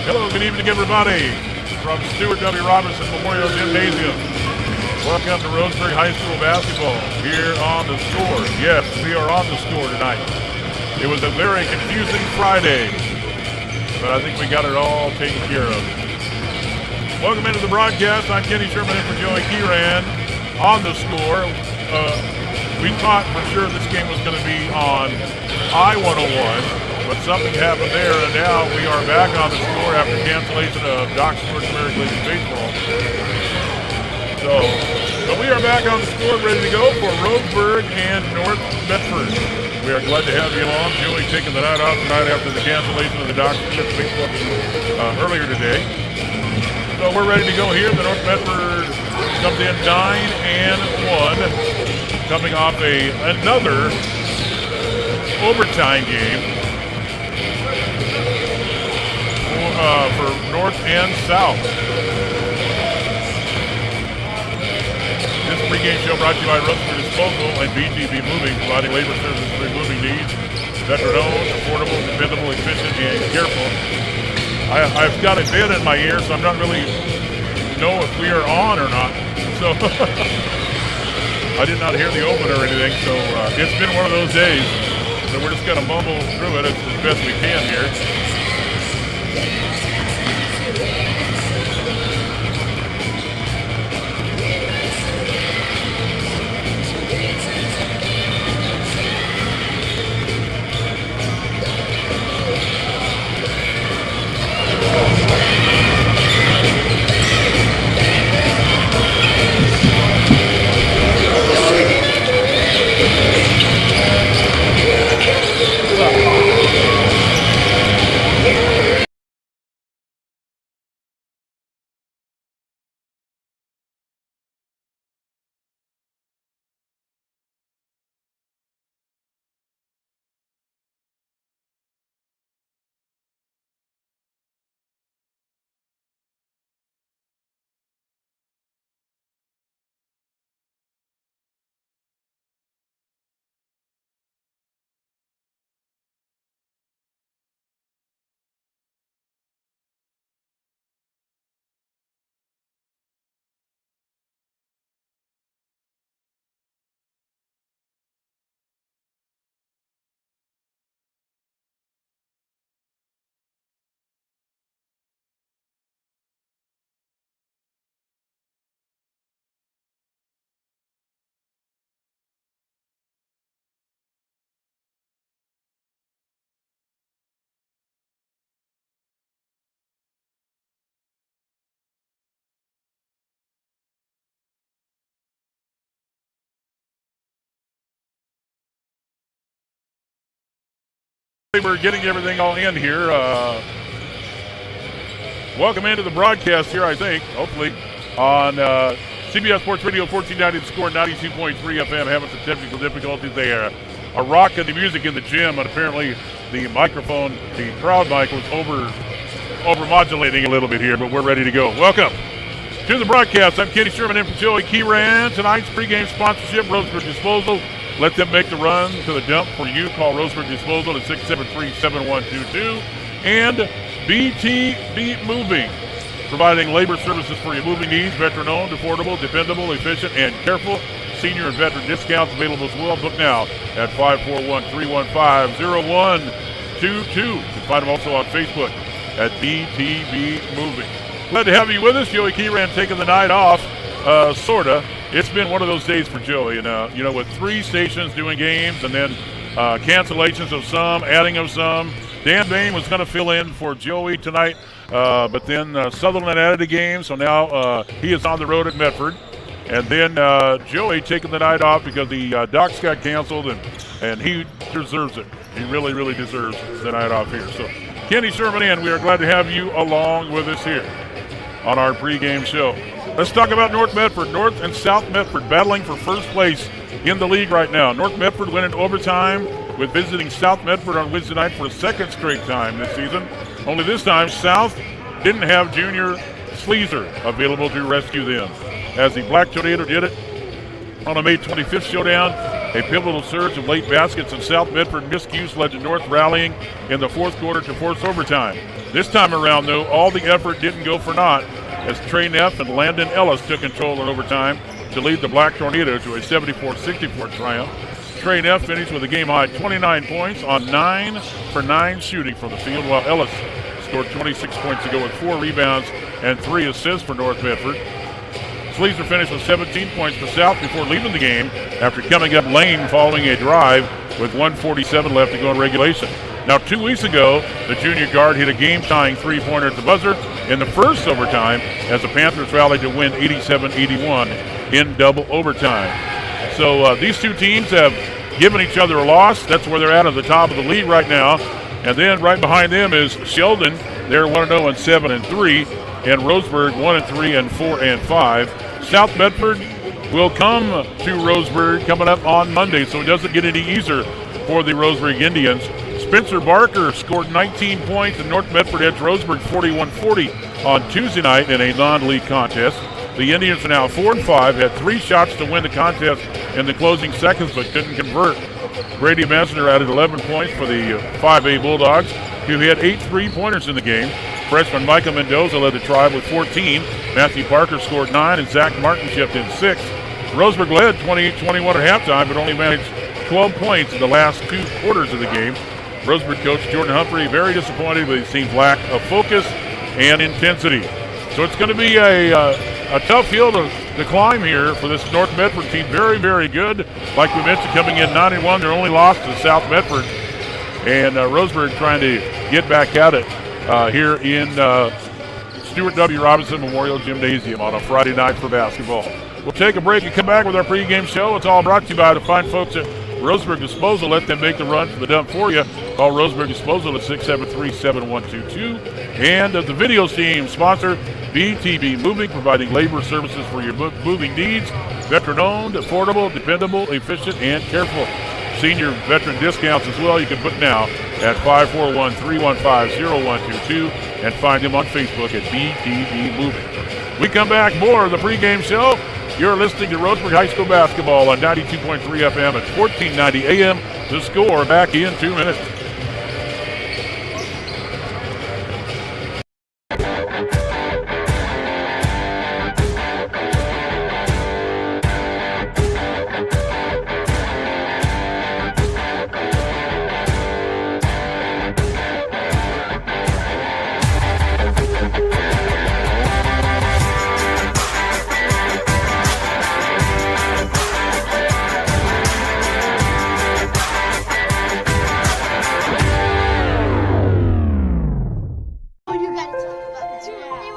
Hello, good evening, everybody, from Stuart W. Robinson Memorial Gymnasium. Welcome to Roseburg High School basketball here on the score. Yes, we are on the score tonight. It was a very confusing Friday, but I think we got it all taken care of. Welcome into the broadcast. I'm Kenny Sherman in for Joey Kieran on the score. We thought for sure this game was going to be on I-101. But something happened there, and now we are back on the score after cancellation of Doc Sports American League Baseball. But we are back on the score, ready to go for Roseburg and North Medford. We are glad to have you along. Joey taking the night off tonight after the cancellation of the Doc Sports Baseball earlier today. So we're ready to go here. The North Medford comes in 9-1, coming off another overtime game. For North and South. This pregame show brought to you by Roseburg Disposal and BTB Moving, providing labor services for moving needs. Veteran-owned, affordable, dependable, efficient, and careful. I've got a bed in my ear, so I'm not really know if we are on or not. So I did not hear the open or anything, so it's been one of those days. So we're just going to mumble through it as best we can here. We're getting everything all in here. Welcome into the broadcast here, I think, hopefully, on CBS Sports Radio 1490 The Score, 92.3 FM. Having some technical difficulties there. A rock of the music in the gym, and apparently the microphone, the crowd mic, was over-modulating a little bit here, but we're ready to go. Welcome to the broadcast. I'm Kenny Sherman in for Joey Kieran. Tonight's pregame sponsorship, Roseburg Disposal. Let them make the run to the dump for you. Call Roseburg Disposal at 673-7122. And BTB Moving, providing labor services for your moving needs. Veteran-owned, affordable, dependable, efficient, and careful. Senior and veteran discounts available as well. Book now at 541-315-0122. You can find them also on Facebook at BTB Moving. Glad to have you with us. Joey Kieran taking the night off, sorta. It's been one of those days for Joey, and with 3 stations doing games and then cancellations of some, adding of some. Dan Bain was going to fill in for Joey tonight, but then Sutherland added a game, so now he is on the road at Medford. And then Joey taking the night off because the Docs got canceled, and he deserves it. He really, really deserves the night off here. So Kenny Sherman in, we are glad to have you along with us here on our pregame show. Let's talk about North Medford. North and South Medford battling for first place in the league right now. North Medford went into overtime with visiting South Medford on Wednesday night for a second straight time this season. Only this time, South didn't have Junior Sleazer available to rescue them. As the Black Tornado did it on a May 25th showdown, A pivotal surge of late baskets and South Medford miscues led to North rallying in the fourth quarter to force overtime. This time around, though, all the effort didn't go for naught as Trey Neff and Landon Ellis took control in overtime to lead the Black Tornadoes to a 74-64 triumph. Trey Neff finished with a game-high 29 points on 9 for 9 shooting from the field, while Ellis scored 26 points to go with 4 rebounds and 3 assists for North Medford. Sleezer finished with 17 points for South before leaving the game after coming up lane following a drive with 1:47 left to go in regulation. Now, 2 weeks ago, the junior guard hit a game-tying three-pointer at the buzzer in the first overtime as the Panthers rallied to win 87-81 in double overtime. So these two teams have given each other a loss. That's where they're at the top of the league right now. And then right behind them is Sheldon. They're 1-0 and 7-3, and Roseburg 1-3 and 4-5. South Medford will come to Roseburg coming up on Monday, so it doesn't get any easier for the Roseburg Indians. Spencer Barker scored 19 points, and North Medford edged Roseburg 41-40 on Tuesday night in a non-league contest. The Indians are now 4-5, had 3 shots to win the contest in the closing seconds, but couldn't convert. Brady Messner added 11 points for the 5A Bulldogs, who had 8 three-pointers in the game. Freshman Michael Mendoza led the Tribe with 14. Matthew Parker scored 9, and Zach Martin chipped in 6. Roseburg led 28-21 at halftime, but only managed 12 points in the last 2 quarters of the game. Roseburg coach Jordan Humphrey very disappointed with his team's lack of focus and intensity. So it's going to be a tough hill to climb here for this North Medford team. Very, very good. Like we mentioned, coming in 9-1, their only loss to South Medford. And Roseburg trying to get back at it here in Stuart W. Robinson Memorial Gymnasium on a Friday night for basketball. We'll take a break and come back with our pregame show. It's all brought to you by the fine folks at Roseburg Disposal. Let them make the run for the dump for you. Call Roseburg Disposal at 673-7122. And the video team sponsor, BTB Moving, providing labor services for your moving needs. Veteran-owned, affordable, dependable, efficient, and careful. Senior veteran discounts as well. You can book now at 541-315-0122 and find them on Facebook at BTB Moving. We come back, more of the pregame show. You're listening to Roseburg High School basketball on 92.3 FM at 1490 AM. The Score back in 2 minutes.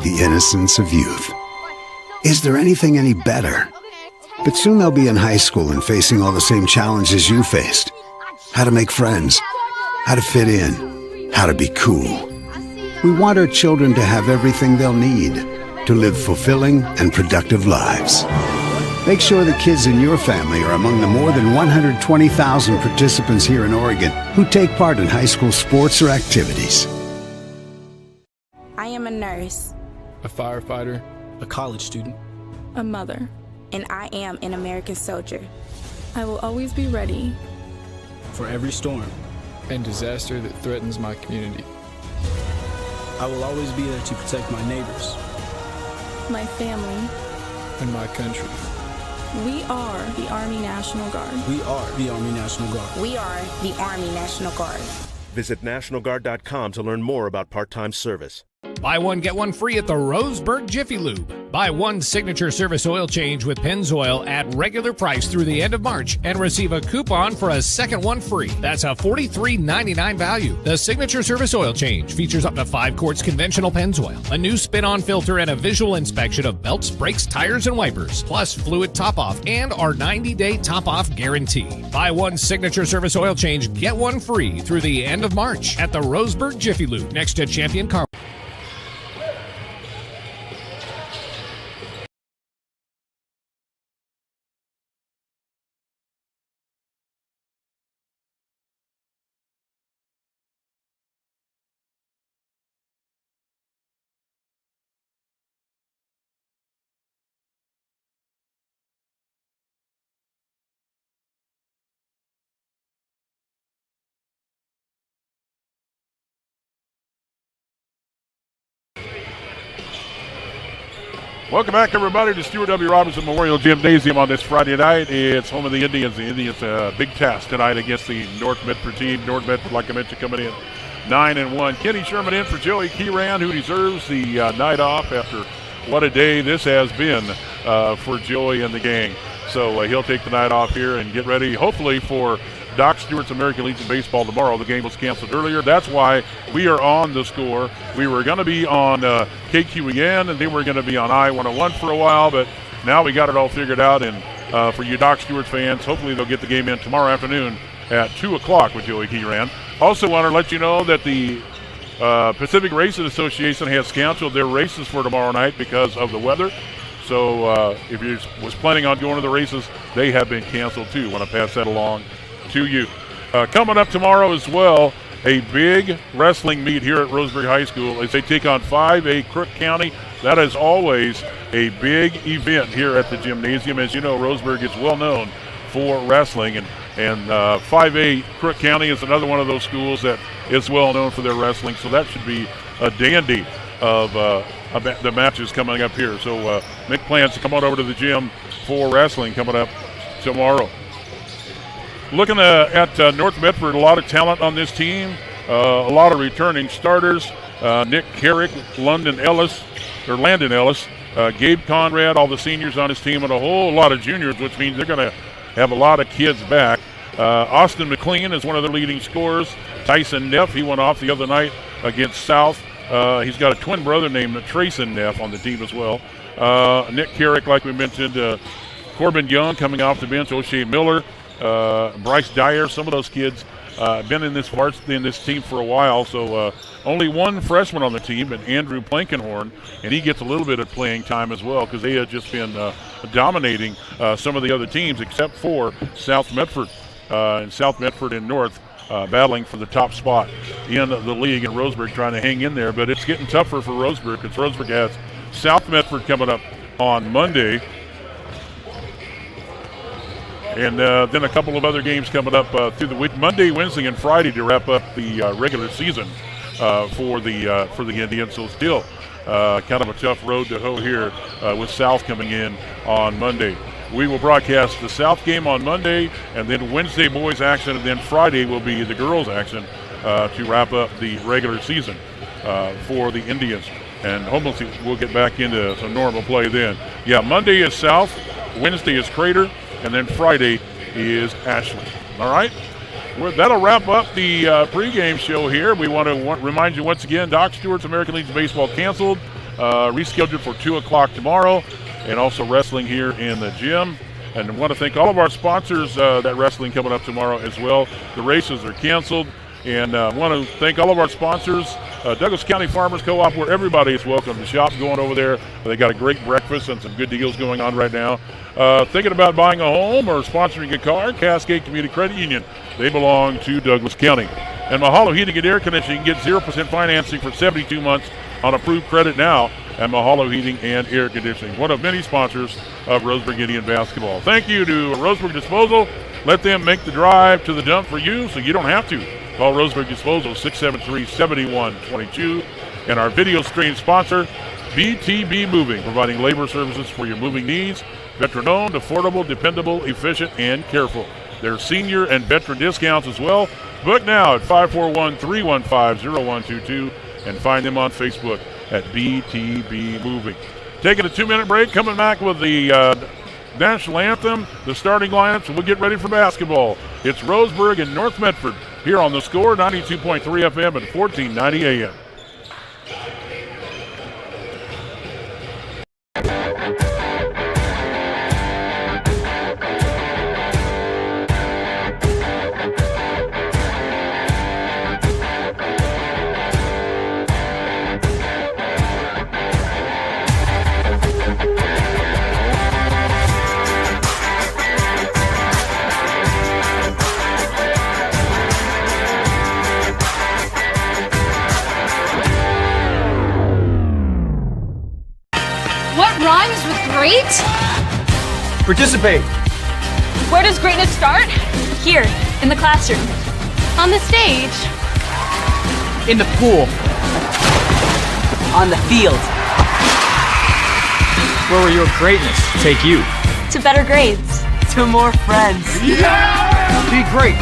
The innocence of youth. Is there anything any better? But soon they'll be in high school and facing all the same challenges you faced. How to make friends, how to fit in, how to be cool. We want our children to have everything they'll need to live fulfilling and productive lives. Make sure the kids in your family are among the more than 120,000 participants here in Oregon who take part in high school sports or activities. I am a nurse, a firefighter, a college student, a mother, and I am an American soldier. I will always be ready for every storm and disaster that threatens my community. I will always be there to protect my neighbors, my family, and my country. We are the Army National Guard. We are the Army National Guard. We are the Army National Guard. Visit nationalguard.com to learn more about part-time service. Buy one, get one free at the Roseburg Jiffy Lube. Buy one signature service oil change with Pennzoil at regular price through the end of March and receive a coupon for a second one free. That's a $43.99 value. The signature service oil change features up to 5 quarts conventional Pennzoil, a new spin-on filter, and a visual inspection of belts, brakes, tires, and wipers, plus fluid top-off and our 90-day top-off guarantee. Buy one signature service oil change, get one free through the end of March at the Roseburg Jiffy Lube next to Champion Car. Welcome back, everybody, to Stuart W. Robinson Memorial Gymnasium on this Friday night. It's home of the Indians. The Indians big task tonight against the North Medford team. North Medford, like I mentioned, coming in 9-1. Kenny Sherman in for Joey Kieran, who deserves the night off after what a day this has been for Joey and the gang. So he'll take the night off here and get ready, hopefully, for Doc Stewart's American Legion Baseball tomorrow. The game was canceled earlier. That's why we are on The Score. We were going to be on KQEN, and then we're going to be on I-101 for a while, but now we got it all figured out. And for you Doc Stewart fans, hopefully they'll get the game in tomorrow afternoon at 2 o'clock with Joey Kieran. Also want to let you know that the Pacific Racing Association has canceled their races for tomorrow night because of the weather. So if you was planning on going to the races, they have been canceled too. Want to pass that along to you. Coming up tomorrow as well, a big wrestling meet here at Roseburg High School as they take on 5A Crook County. That is always a big event here at the gymnasium. As you know, Roseburg is well known for wrestling, and 5A Crook County is another one of those schools that is well known for their wrestling. So that should be a dandy of the matches coming up here. So make plans to come on over to the gym for wrestling coming up tomorrow. Looking at North Medford, a lot of talent on this team, a lot of returning starters. Nick Carrick, Landon Ellis, Gabe Conrad, all the seniors on his team, and a whole lot of juniors, which means they're going to have a lot of kids back. Austin McLean is one of their leading scorers. Tyson Neff, he went off the other night against South. He's got a twin brother named Trayson Neff on the team as well. Nick Carrick, like we mentioned, Corbin Young coming off the bench, O'Shea Miller, Bryce Dyer, some of those kids been in this team for a while. So only one freshman on the team, but Andrew Plankenhorn, and he gets a little bit of playing time as well because they have just been dominating some of the other teams except for South Medford and North battling for the top spot in the league, and Roseburg trying to hang in there. But it's getting tougher for Roseburg because Roseburg has South Medford coming up on Monday. And then a couple of other games coming up through the week, Monday, Wednesday, and Friday to wrap up the regular season for the Indians. So still kind of a tough road to hoe here with South coming in on Monday. We will broadcast the South game on Monday, and then Wednesday boys action, and then Friday will be the girls action to wrap up the regular season for the Indians. And hopefully we'll get back into some normal play then. Yeah, Monday is South, Wednesday is Crater, and then Friday is Ashland. All right? That'll wrap up the pregame show here. We want to remind you once again, Doc Stewart's American Legion Baseball canceled, rescheduled for 2 o'clock tomorrow, and also wrestling here in the gym. And I want to thank all of our sponsors that wrestling coming up tomorrow as well. The races are canceled. And I want to thank all of our sponsors, Douglas County Farmers Co-op, where everybody is welcome to shop. Going over there, they got a great breakfast and some good deals going on right now. Thinking about buying a home or sponsoring a car, Cascade Community Credit Union. They belong to Douglas County. And Mahalo Heating and Air Conditioning, you can get 0% financing for 72 months on approved credit now at Mahalo Heating and Air Conditioning, one of many sponsors of Roseburg Indian basketball. Thank you to Roseburg Disposal. Let them make the drive to the dump for you so you don't have to. Call Roseburg Disposal 673-7122. And our video stream sponsor, BTB Moving, providing labor services for your moving needs. Veteran-owned, affordable, dependable, efficient, and careful. There's senior and veteran discounts as well. Book now at 541-315-0122 and find them on Facebook at BTB Moving. Taking a 2-minute break, coming back with the national anthem, the starting lineups, and we'll get ready for basketball. It's Roseburg and North Medford here on The Score, 92.3 FM and 1490 AM. Rhymes with great? Participate. Where does greatness start? Here, in the classroom. On the stage. In the pool. On the field. Where will your greatness take you? To better grades. To more friends. Yeah! Be great.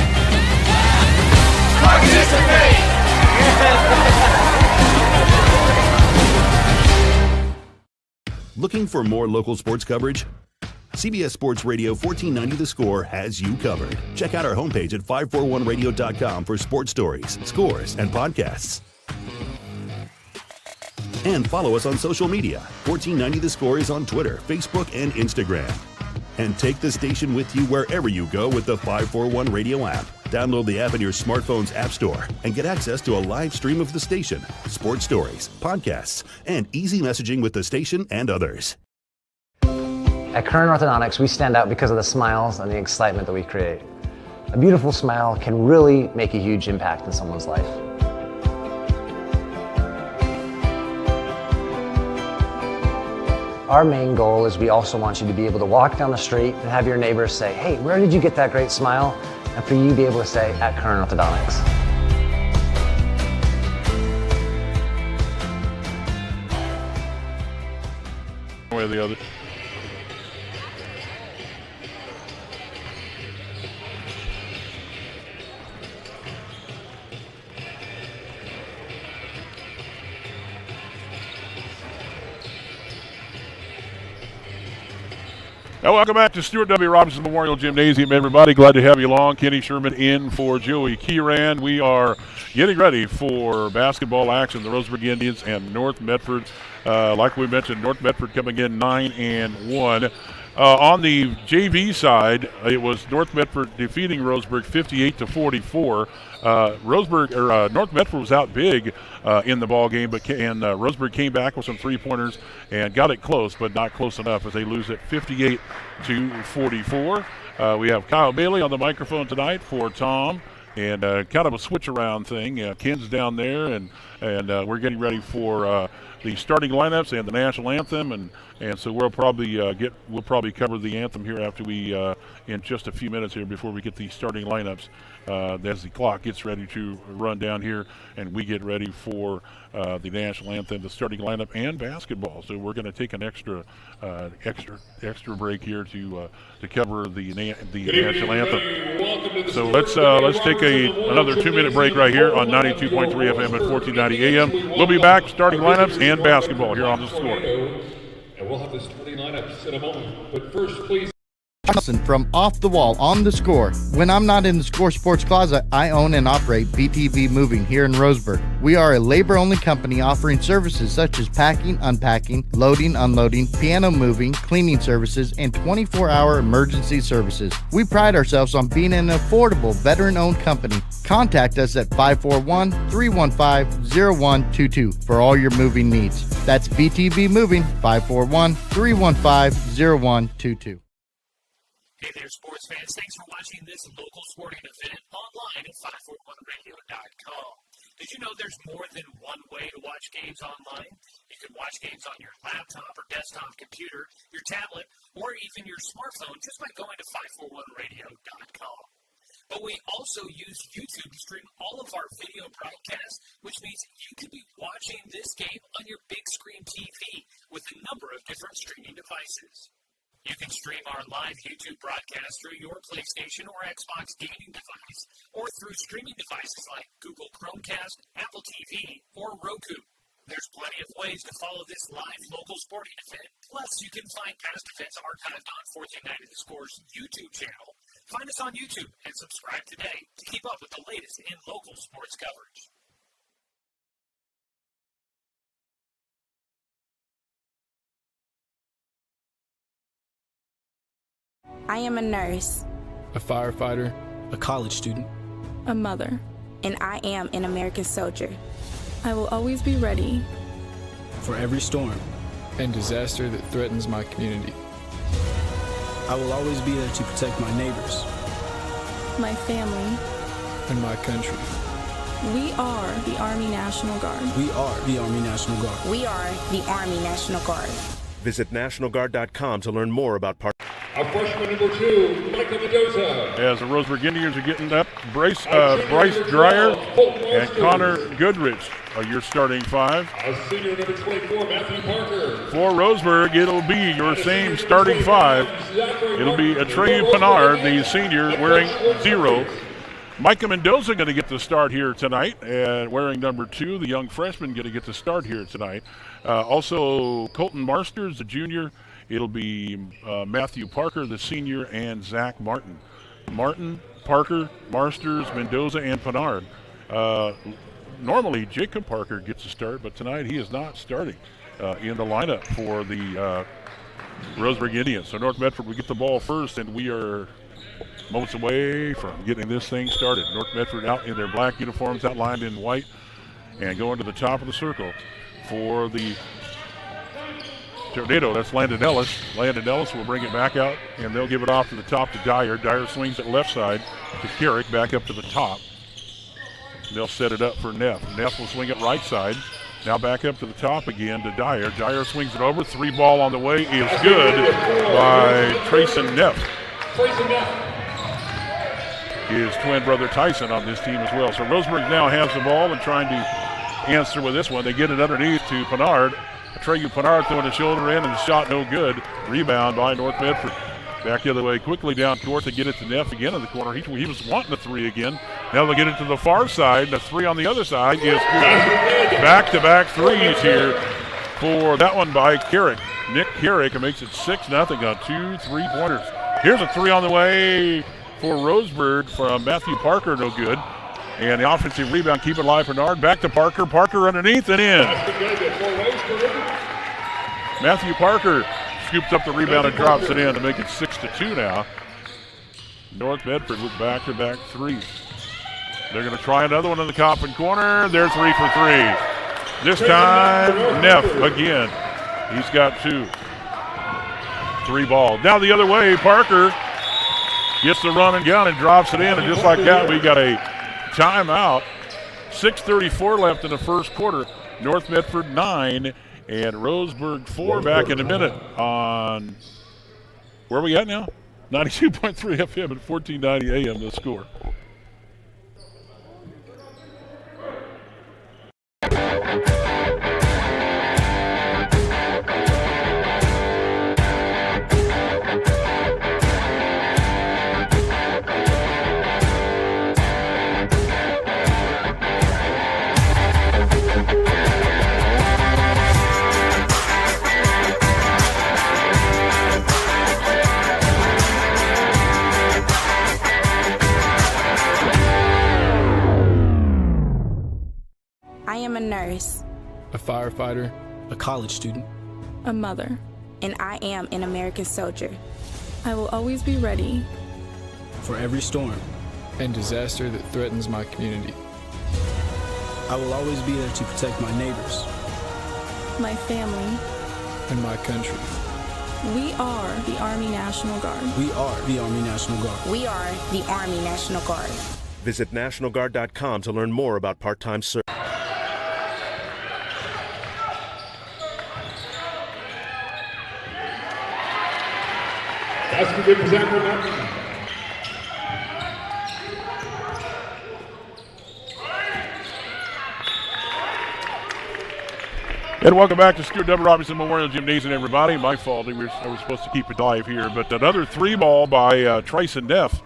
Participate! Looking for more local sports coverage? CBS Sports Radio 1490 The Score has you covered. Check out our homepage at 541radio.com for sports stories, scores, and podcasts. And follow us on social media. 1490 The Score is on Twitter, Facebook, and Instagram. And take the station with you wherever you go with the 541 Radio app. Download the app in your smartphone's app store and get access to a live stream of the station, sports stories, podcasts, and easy messaging with the station and others. At Current Orthodontics, we stand out because of the smiles and the excitement that we create. A beautiful smile can really make a huge impact in someone's life. Our main goal is we also want you to be able to walk down the street and have your neighbors say, hey, where did you get that great smile? And for you to be able to say, at Current Orthodontics. One way or the other. Welcome back to Stuart W. Robinson Memorial Gymnasium, everybody. Glad to have you along. Kenny Sherman in for Joey Kieran. We are getting ready for basketball action. The Roseburg Indians and North Medford. Like we mentioned, North Medford coming in 9-1. On the JV side, it was North Medford defeating Roseburg 58-44. North Medford was out big in the ball game, but Roseburg came back with some three-pointers and got it close, but not close enough as they lose it 58-44. We have Kyle Bailey on the microphone tonight for Tom, and kind of a switch-around thing. Ken's down there, and we're getting ready for the starting lineups and the national anthem, and so we'll probably cover the anthem here after we in just a few minutes here before we get the starting lineups as the clock gets ready to run down here and we get ready for the national anthem, the starting lineup, and basketball. So we're going to take an extra break here to cover the national anthem. So let's take another 2-minute break right here on 92.3 FM at 1490 AM. We'll be back, starting lineups and basketball here on The Score. And we'll have the starting lineups in a moment. But first, please. From Off the Wall on The Score. When I'm not in the Score Sports Closet, I own and operate BTV Moving here in Roseburg. We are a labor-only company offering services such as packing, unpacking, loading, unloading, piano moving, cleaning services, and 24-hour emergency services. We pride ourselves on being an affordable, veteran-owned company. Contact us at 541-315-0122 for all your moving needs. That's BTV Moving, 541-315-0122. Hey there, sports fans. Thanks for watching this local sporting event online at 541radio.com. Did you know there's more than one way to watch games online? You can watch games on your laptop or desktop computer, your tablet, or even your smartphone just by going to 541radio.com. But we also use YouTube to stream all of our video broadcasts, which means you could be watching this game on your big screen TV with a number of different streaming devices. You can stream our live YouTube broadcast through your PlayStation or Xbox gaming device, or through streaming devices like Google Chromecast, Apple TV, or Roku. There's plenty of ways to follow this live local sporting event. Plus, you can find past events archived on 1490 The Score's YouTube channel. Find us on YouTube and subscribe today to keep up with the latest in local sports coverage. I am a nurse, a firefighter, a college student, a mother, and I am an American soldier. I will always be ready for every storm and disaster that threatens my community. I will always be there to protect my neighbors, my family, and my country. We are the Army National Guard. We are the Army National Guard. We are the Army National Guard. Visit nationalguard.com to learn more about Our freshman number 2, Michael Mendoza. As the Roseburg Indians are getting up, Bryce Dreyer and Connor Goodrich your starting five. Senior number 24, Matthew Parker. For Roseburg, it'll be your same starting five. It'll be Atreyu Pinard, the senior, wearing 0. Micah Mendoza going to get the start here tonight, wearing number 2. The young freshman going to get the start here tonight. Also, Colton Marsters, the junior. It'll be Matthew Parker, the senior, and Zach Martin. Martin, Parker, Marsters, Mendoza, and Pinard. Normally, Jacob Parker gets a start, but tonight he is not starting in the lineup for the Roseburg Indians. So North Medford will get the ball first, and we are moments away from getting this thing started. North Medford out in their black uniforms, outlined in white, and going to the top of the circle for the Tornado. That's Landon Ellis. Landon Ellis will bring it back out, and they'll give it off to the top to Dyer. Dyer swings it left side to Carrick, back up to the top. They'll set it up for Neff. Neff will swing it right side. Now back up to the top again to Dyer. Dyer swings it over. 3 ball on the way is good by Trayson Neff. His twin brother Tyson on this team as well. So Roseburg now has the ball and trying to answer with this one. They get it underneath to Pinard. Atreyu Pinard throwing the shoulder in, and the shot no good. Rebound by North Medford. Back the other way, quickly down court to get it to Neff again in the corner. He was wanting the 3 again. Now they'll get it to the far side. The 3 on the other side is good. Back-to-back threes here for that one by Carrick. Nick Carrick makes it 6-0 on 2 3-pointers. Here's a 3 on the way for Roseburg from Matthew Parker, no good. And the offensive rebound, keep it alive for Nard. Back to Parker. Parker underneath and in. Matthew Parker scoops up the rebound and drops it in to make it 6-2 now. North Medford with back-to-back threes. They're going to try another one in the Coppin corner. They're 3 for 3. This time, Neff again. He's got 2. 3 ball. Now the other way, Parker gets the run and gun and drops it in. And just like that, we got a timeout. 6:34 left in the first quarter. North Medford 9 and Roseburg 4. Back in a minute on, where are we at now? 92.3 FM at 1490 AM, the score. I am a nurse, a firefighter, a college student, a mother, and I am an American soldier. I will always be ready for every storm and disaster that threatens my community. I will always be there to protect my neighbors, my family, and my country. We are the Army National Guard. We are the Army National Guard. We are the Army National Guard. Visit nationalguard.com to learn more about part-time service. That's good for Zach Martin. And welcome back to Stuart W. Robinson Memorial Gymnasium, everybody. My fault. I was supposed to keep it live here. But another 3 ball by Trayson Neff.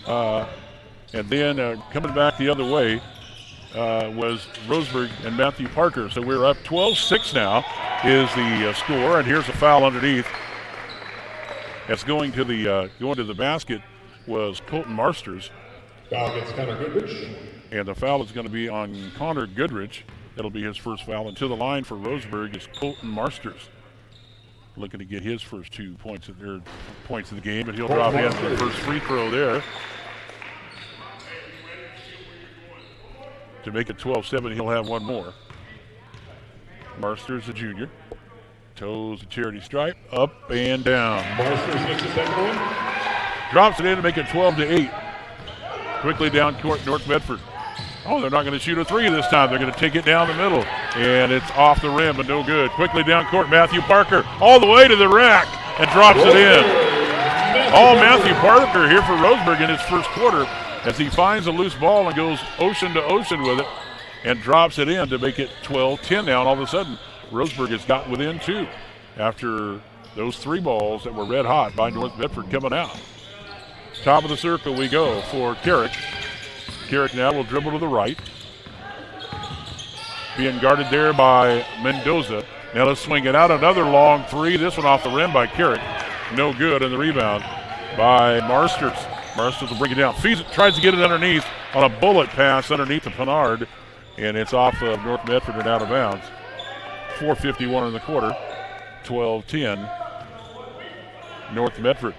And then coming back the other way was Roseburg and Matthew Parker. So we're up 12-6 now is the score. And here's a foul underneath. That's going to the basket was Colton Marsters. Foul against Connor Goodrich. And the foul is going to be on Connor Goodrich. That'll be his first foul. And to the line for Roseburg is Colton Marsters. Looking to get his first 2 points of the game, but he'll drop in for the first free throw there. To make it 12-7, he'll have one more. Marsters, a junior. Toes the charity stripe, up and down. Marsters makes the second one. Drops it in to make it 12-8. Quickly down court, North Medford. Oh, they're not going to shoot a 3 this time. They're going to take it down the middle. And it's off the rim, but no good. Quickly down court, Matthew Parker all the way to the rack and drops it in. All Matthew Parker here for Roseburg in his first quarter as he finds a loose ball and goes ocean to ocean with it. and drops it in to make it 12-10 now. And all of a sudden, Roseburg has got within 2 after those 3 balls that were red hot by North Medford coming out. Top of the circle we go for Carrick. Carrick now will dribble to the right. Being guarded there by Mendoza. Now let's swing it out. Another long 3. This one off the rim by Carrick. No good. And the rebound by Marsters. Marsters will bring it down. Fees it, tries to get it underneath on a bullet pass underneath the Pinard. And it's off of North Medford and out of bounds. 4:51 in the quarter. 12-10. North Medford.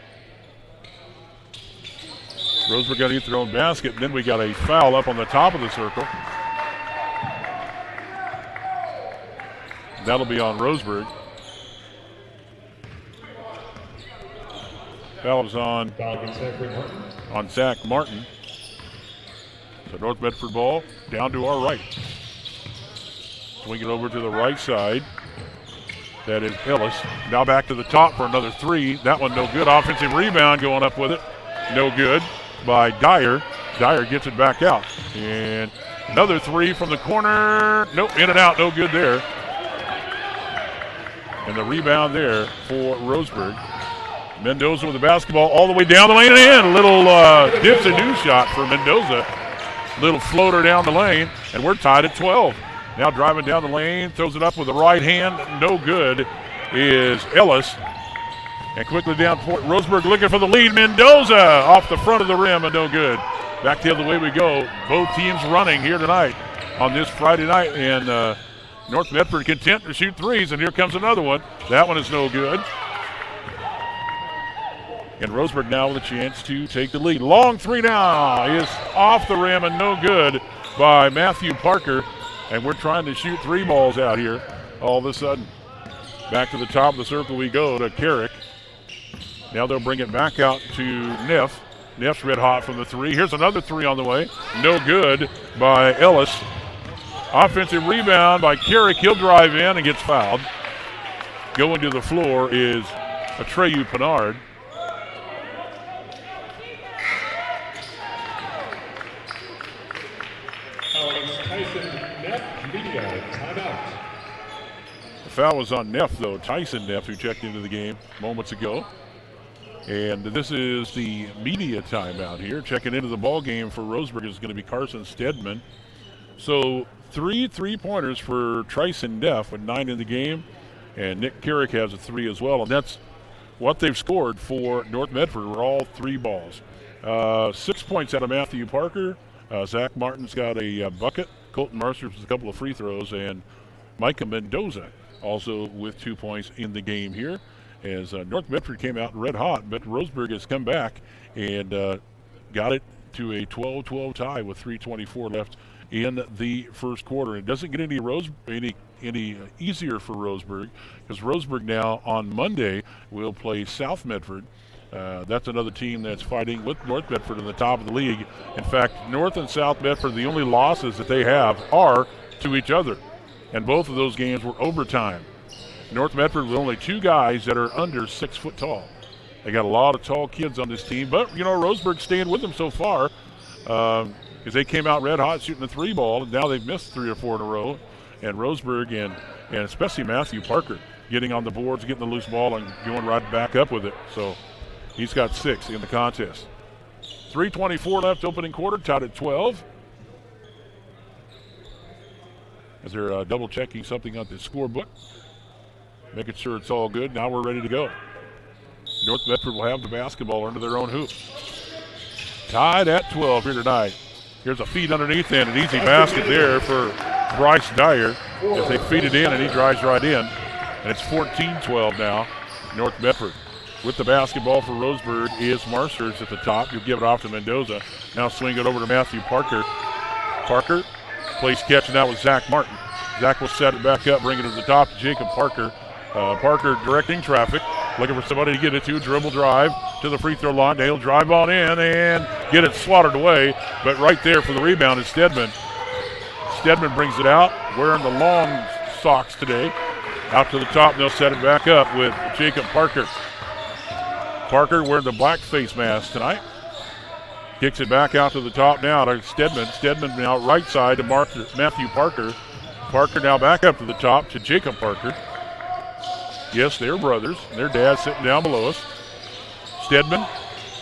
Roseburg got to eat their own basket. And then we got a foul up on the top of the circle. That'll be on Roseburg. Foul is on Zach Martin. So North Medford ball down to our right. Swing it over to the right side. That is Ellis. Now back to the top for another 3. That one no good. Offensive rebound going up with it. No good by Dyer. Dyer gets it back out. And another 3 from the corner. Nope, in and out. No good there. And the rebound there for Roseburg. Mendoza with the basketball all the way down the lane and in. A little dips and do shot for Mendoza. Little floater down the lane, and we're tied at 12. Now driving down the lane, throws it up with the right hand. No good is Ellis. And quickly down court, Roseburg looking for the lead. Mendoza off the front of the rim and no good. Back the other way we go. Both teams running here tonight on this Friday night. And North Medford content to shoot 3s, and here comes another one. That one is no good. And Roseburg now with a chance to take the lead. Long 3 now is off the rim and no good by Matthew Parker. And we're trying to shoot 3 balls out here all of a sudden. Back to the top of the circle we go to Carrick. Now they'll bring it back out to Neff. Neff's red hot from the 3. Here's another 3 on the way. No good by Ellis. Offensive rebound by Carrick. He'll drive in and gets fouled. Going to the floor is Atreyu Pinard. The foul was on Neff, though. Tyson Neff, who checked into the game moments ago. And this is the media timeout here. Checking into the ball game for Roseburg is going to be Carson Stedman. So 3 3-pointers for Tyson Neff with 9 in the game. And Nick Carrick has a 3 as well. And that's what they've scored for North Medford were all 3 balls. 6 points out of Matthew Parker. Zach Martin's got a bucket. Colton Marsters with a couple of free throws. And Micah Mendoza also with 2 points in the game here. As North Medford came out red hot, but Roseburg has come back and got it to a 12-12 tie with 3:24 left in the first quarter. It doesn't get any easier for Roseburg because Roseburg now on Monday will play South Medford. That's another team that's fighting with North Medford in the top of the league. In fact, North and South Medford, the only losses that they have are to each other, and both of those games were overtime. North Medford with only 2 guys that are under 6 foot tall. They got a lot of tall kids on this team, but, you know, Roseburg's staying with them so far because they came out red hot shooting the 3 ball, and now they've missed 3 or 4 in a row. And Roseburg and especially Matthew Parker getting on the boards, getting the loose ball, and going right back up with it. So he's got 6 in the contest. 3:24 left opening quarter, tied at 12. As they're double-checking something on the scorebook. Making sure it's all good. Now we're ready to go. North Medford will have the basketball under their own hoop. Tied at 12 here tonight. Here's a feed underneath and an easy basket there for Bryce Dyer as they feed it in and he drives right in. And it's 14-12 now. North Medford with the basketball for Roseburg is Marsters at the top. He'll give it off to Mendoza. Now swing it over to Matthew Parker. Parker plays catch now with Zach Martin. Zach will set it back up, bring it to the top to Jacob Parker. Parker directing traffic, looking for somebody to get it to. Dribble drive to the free throw line. He'll drive on in and get it swatted away. But right there for the rebound is Stedman. Stedman brings it out, wearing the long socks today. Out to the top, and they'll set it back up with Jacob Parker. Parker wearing the black face mask tonight. Kicks it back out to the top now to Stedman. Stedman now right side to Matthew Parker. Parker now back up to the top to Jacob Parker. Yes, they're brothers. Their dad's sitting down below us. Stedman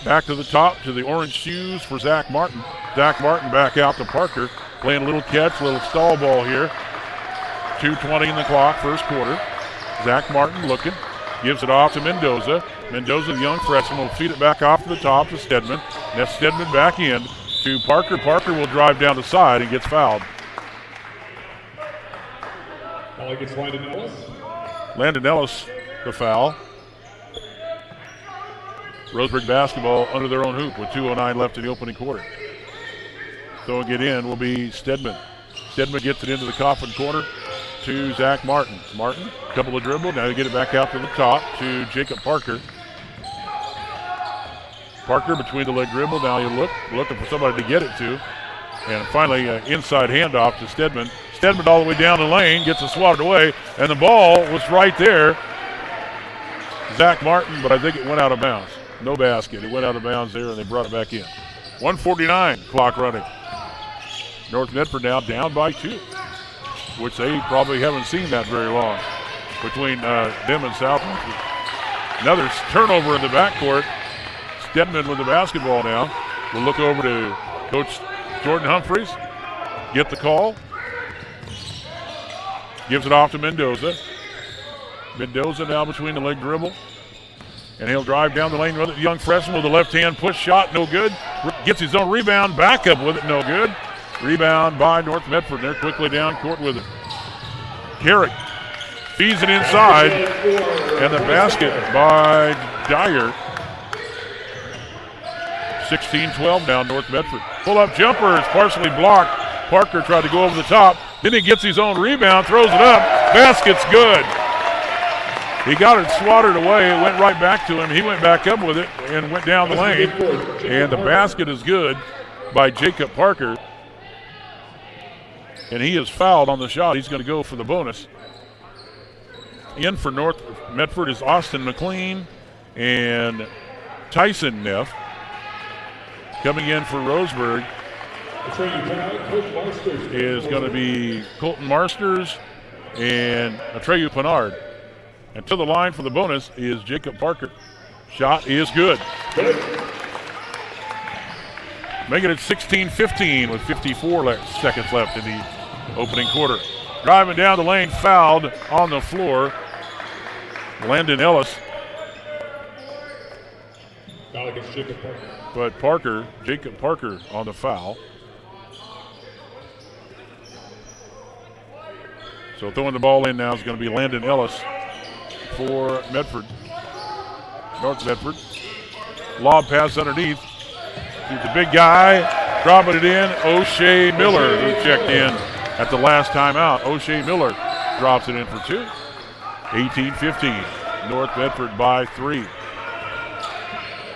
back to the top to the orange shoes for Zach Martin. Zach Martin back out to Parker. Playing a little catch, a little stall ball here. 2:20 in the clock, first quarter. Zach Martin looking. Gives it off to Mendoza. Mendoza, the young freshman, will feed it back off to the top to Stedman. That's Stedman back in to Parker. Parker will drive down the side and gets fouled. Foul against Landon Ellis. Landon Ellis, the foul. Roseburg basketball under their own hoop with 2:09 left in the opening quarter. Throwing it in will be Stedman. Stedman gets it into the coffin corner to Zach Martin. Martin, couple of dribbles. Now they get it back out to the top to Jacob Parker. Parker between the leg dribble. Now you're looking for somebody to get it to. And finally, inside handoff to Stedman. Stedman all the way down the lane, gets it swatted away, and the ball was right there. Zach Martin, but I think it went out of bounds. No basket. It went out of bounds there, and they brought it back in. 1:49 clock running. North Medford now down by 2, which they probably haven't seen that very long between them and South Medford. Another turnover in the backcourt. Stedman with the basketball now. We'll look over to Coach Jordan Humphreys. Get the call. Gives it off to Mendoza. Mendoza now between the leg dribble. And he'll drive down the lane with it. Young freshman with a left-hand push shot, no good. Gets his own rebound, back up with it, no good. Rebound by North Medford. They're quickly down court with it. Carrick feeds it inside. And the basket by Dyer. 16-12 now, North Medford. Pull-up jumper is partially blocked. Parker tried to go over the top. Then he gets his own rebound, throws it up. Basket's good. He got it swatted away. It went right back to him. He went back up with it and went down the lane. And the basket is good by Jacob Parker. And he is fouled on the shot. He's going to go for the bonus. In for North Medford is Austin McLean and Tyson Neff. Coming in for Roseburg is going to be Colton Marsters and Atreyu Pinard. And to the line for the bonus is Jacob Parker. Shot is good. Making it 16-15 with 54 seconds left in the opening quarter. Driving down the lane, fouled on the floor. Landon Ellis. Foul against Jacob But Parker. Jacob Parker on the foul. So throwing the ball in now is going to be Landon Ellis for Medford. North Medford. Lob pass underneath. He's a big guy. Dropping it in. O'Shea Miller, who checked in at the last time out. O'Shea Miller drops it in for 2. 18-15. North Medford by 3.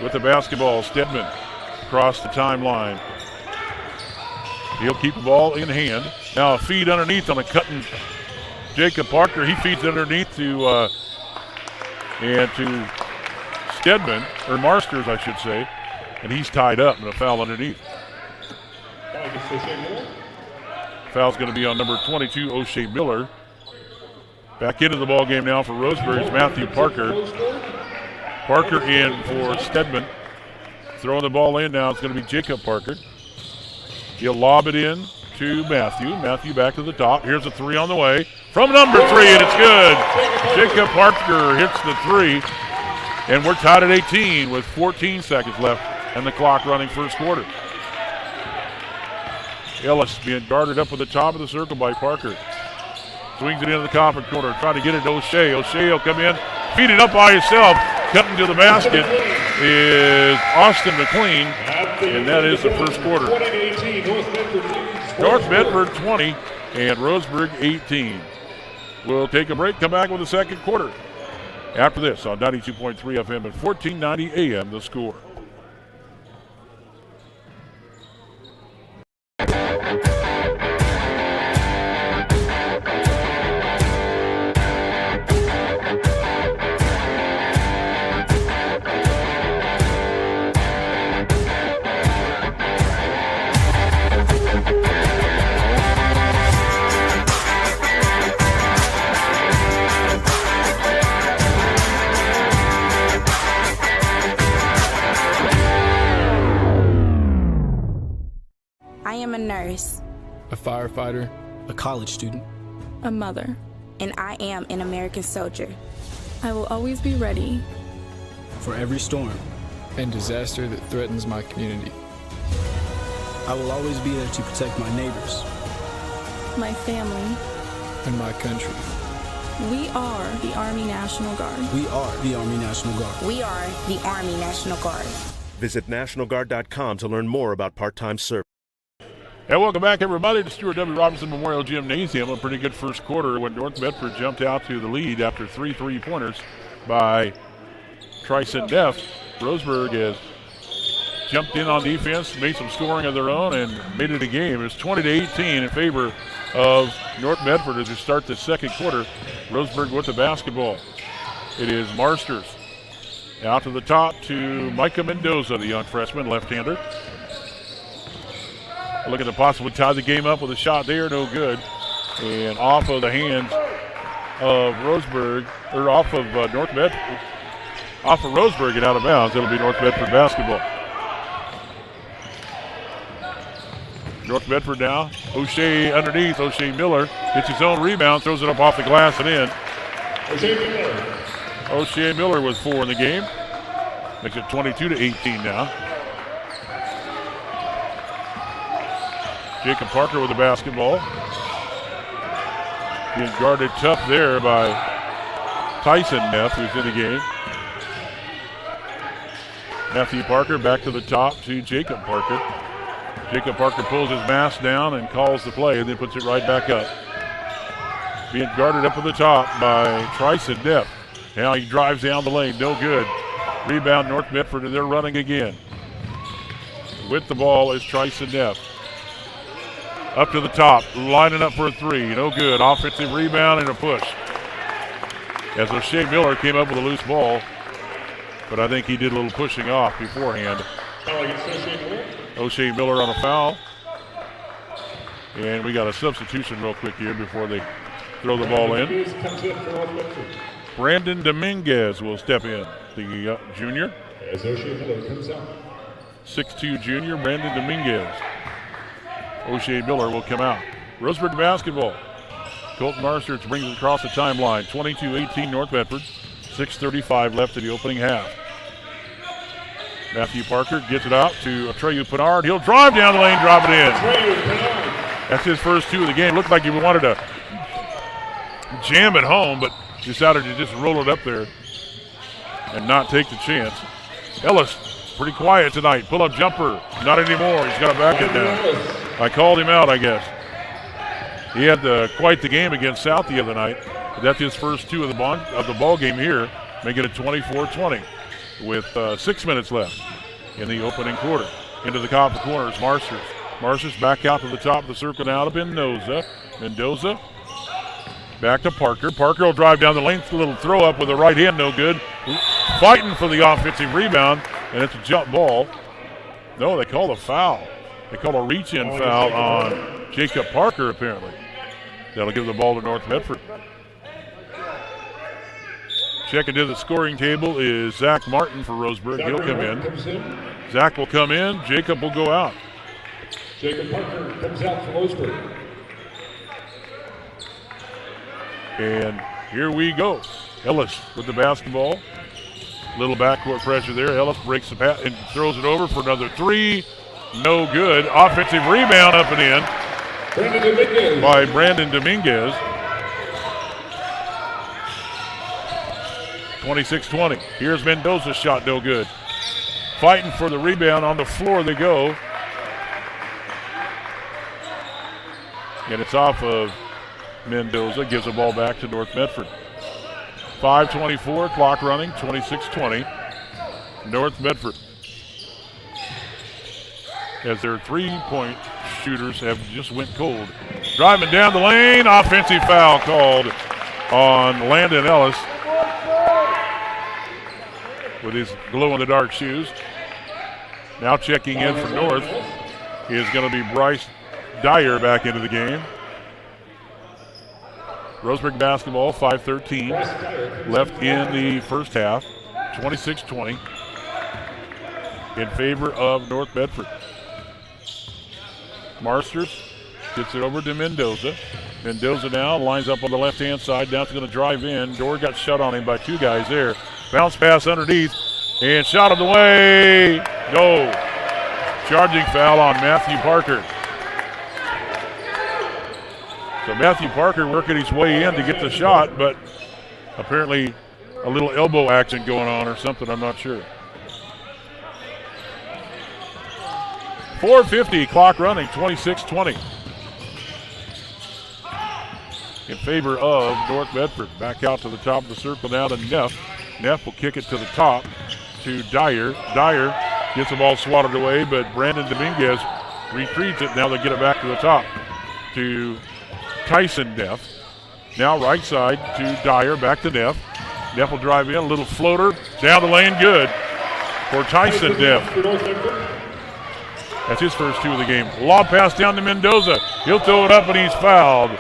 With the basketball, Stedman across the timeline. He'll keep the ball in hand. Now a feed underneath on a cutting Jacob Parker. He feeds underneath to Stedman, or Marsters, I should say, and he's tied up and a foul underneath. Foul's going to be on number 22, O'Shea Miller. Back into the ball game now for Roseburg is Matthew Parker. Parker in for Stedman. Throwing the ball in now, it's going to be Jacob Parker. He'll lob it in to Matthew. Matthew back to the top. Here's a 3 on the way. From number 3, and it's good. Jacob Parker hits the 3. And we're tied at 18 with 14 seconds left and the clock running first quarter. Ellis being guarded up at the top of the circle by Parker. Swings it into the coffin corner, trying to get it to O'Shea. O'Shea will come in, feed it up by himself. Cutting to the basket is Austin McLean, and that is the first quarter. North Medford 20 and Roseburg 18. We'll take a break, come back with the second quarter. After this on 92.3 FM and 1490 AM, The Score. nurse, a firefighter, a college student, a mother, and I am an American soldier. I will always be ready for every storm and disaster that threatens my community. I will always be there to protect my neighbors, my family, and my country. We are the Army National Guard. We are the Army National Guard. We are the Army National Guard. Visit nationalguard.com to learn more about part-time service. And welcome back, everybody, to Stuart W. Robinson Memorial Gymnasium. A pretty good first quarter when North Medford jumped out to the lead after 3 3-pointers by Tryson Neff. Roseburg has jumped in on defense, made some scoring of their own, and made it a game. It's 20-18 in favor of North Medford as we start the second quarter. Roseburg with the basketball. It is Marsters. Out to the top to Micah Mendoza, the young freshman, left-hander. Looking to possibly tie the game up with a shot there, no good. And off of the hands of Roseburg, or off of North Medford, off of Roseburg and out of bounds. It'll be North Medford basketball. North Medford now. O'Shea underneath. O'Shea Miller gets his own rebound, throws it up off the glass and in. O'Shea Miller with 4 in the game. Makes it 22-18 now. Jacob Parker with the basketball. Being guarded tough there by Tyson Neff, who's in the game. Matthew Parker back to the top to Jacob Parker. Jacob Parker pulls his mask down and calls the play and then puts it right back up. Being guarded up at the top by Tryson Neff. Now he drives down the lane, no good. Rebound North Medford, and they're running again. With the ball is Tryson Neff. Up to the top, lining up for a 3, no good. Offensive rebound and a push. As O'Shea Miller came up with a loose ball, but I think he did a little pushing off beforehand. O'Shea Miller on a foul. And we got a substitution real quick here before they throw the ball in. Brandon Dominguez will step in, the junior. As O'Shea Miller comes out. 6'2 junior, Brandon Dominguez. O'Shea Miller will come out. Roseburg basketball. Colton Marsters brings it across the timeline. 22-18 North Medford. 6:35 left in the opening half. Matthew Parker gets it out to Atreyu Pinard. He'll drive down the lane, drop it in. That's his first 2 of the game. Looked like he wanted to jam it home, but decided to just roll it up there and not take the chance. Ellis, pretty quiet tonight. Pull-up jumper, not anymore. He's got to back it down. I called him out, I guess. He had quite the game against South the other night. But that's his first 2 of the ball game here, making it 24-20 with 6 minutes left in the opening quarter. Into the top of the corners, Marsters. Marsters back out to the top of the circle now to Mendoza. Mendoza back to Parker. Parker will drive down the lane, a little throw up with the right hand, no good. Fighting for the offensive rebound, and it's a jump ball. No, they called a foul. They called a reach-in foul on Jacob Parker, apparently. That'll give the ball to North Medford. Checking to the scoring table is Zach Martin for Roseburg. He'll come in. Zach will come in. Jacob will go out. Jacob Parker comes out for Roseburg. And here we go. Ellis with the basketball. Little backcourt pressure there. Ellis breaks the pass and throws it over for another 3. No good. Offensive rebound up and in by Brandon Dominguez. 26-20. Here's Mendoza's shot, no good. Fighting for the rebound. On the floor they go. And it's off of Mendoza. Gives the ball back to North Medford. 5:24, clock running, 26-20. North Medford. As their 3-point shooters have just went cold. Driving down the lane, offensive foul called on Landon Ellis with his glow-in-the-dark shoes. Now checking in for North is going to be Bryce Dyer back into the game. Roseburg basketball, 5:13 left in the first half, 26-20 in favor of North Bedford. Marsters gets it over to Mendoza. Mendoza now lines up on the left-hand side. Now it's going to drive in. Dorr got shut on him by two guys there. Bounce pass underneath. And shot of the way. No. Charging foul on Matthew Parker. So Matthew Parker working his way in to get the shot, but apparently a little elbow action going on or something, I'm not sure. 4:50, clock running, 26-20. In favor of North Medford. Back out to the top of the circle now to Neff. Neff will kick it to the top to Dyer. Dyer gets the ball swatted away, but Brandon Dominguez retrieves it. Now they get it back to the top to Tyson Neff. Now right side to Dyer, back to Neff. Neff will drive in, a little floater, down the lane, good for Tyson Neff. That's his first two of the game. Lob pass down to Mendoza. He'll throw it up and he's fouled.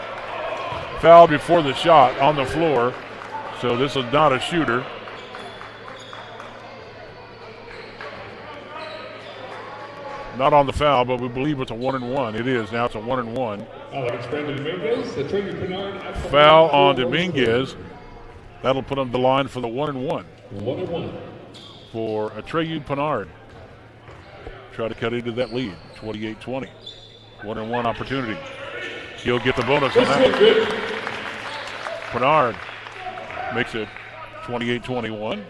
Fouled before the shot on the floor. So this is not a shooter. Not on the foul, but we believe it's a 1-and-1. It is. Now it's a 1-and-1. Foul on Dominguez. That'll put him to the line for the 1-and-1. 1-and-1. For Atreyu Pinard. Try to cut into that lead. 28-20. 1-and-1 opportunity. He'll get the bonus on that one. Pinard makes it 28-21.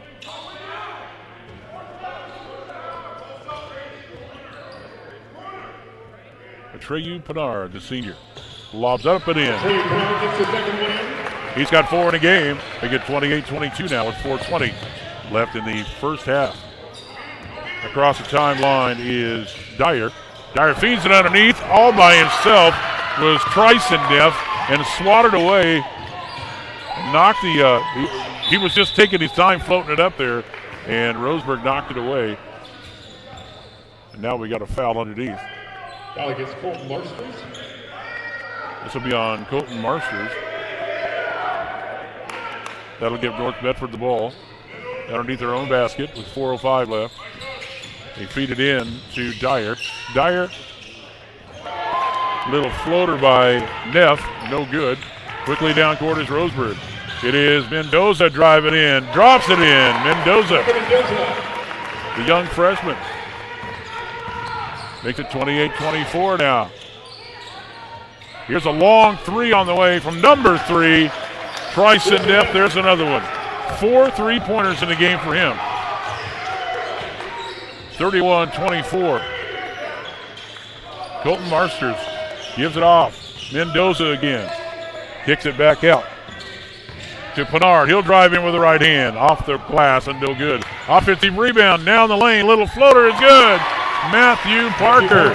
Atreyu Pinard, the senior, lobs up and in. He's got 4 in a game. They get 28-22 now with 4:20 left in the first half. Across the timeline is Dyer. Dyer feeds it underneath. All by himself was Tyson Neff and swatted away. Knocked the, he was just taking his time floating it up there, and Roseburg knocked it away. And now we got a foul underneath. Foul against Colton Marsters. This will be on Colton Marsters. That'll give North Medford the ball underneath their own basket with 4:05 left. They feed it in to Dyer. Dyer, little floater by Neff, no good. Quickly down court is Roseburg. It is Mendoza driving in, drops it in. Mendoza, the young freshman. Makes it 28-24 now. Here's a long three on the way from number 3. Tyson Neff, there's another one. 4 3-pointers in the game for him. 31-24. Colton Marsters gives it off. Mendoza again. Kicks it back out to Pinard. He'll drive in with the right hand. Off the glass and no good. Offensive rebound down the lane. Little floater is good. Matthew Parker.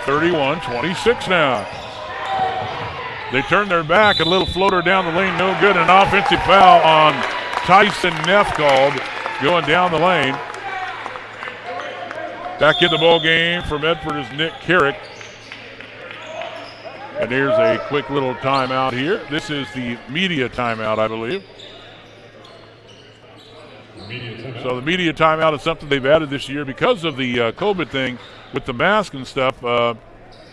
31-26 now. They turn their back. A little floater down the lane, no good. An offensive foul on Tyson Neff called going down the lane. Back in the ball game for Medford is Nick Carrick. And there's a quick little timeout here. This is the media timeout, I believe. So the media timeout is something they've added this year because of the COVID thing with the mask and stuff.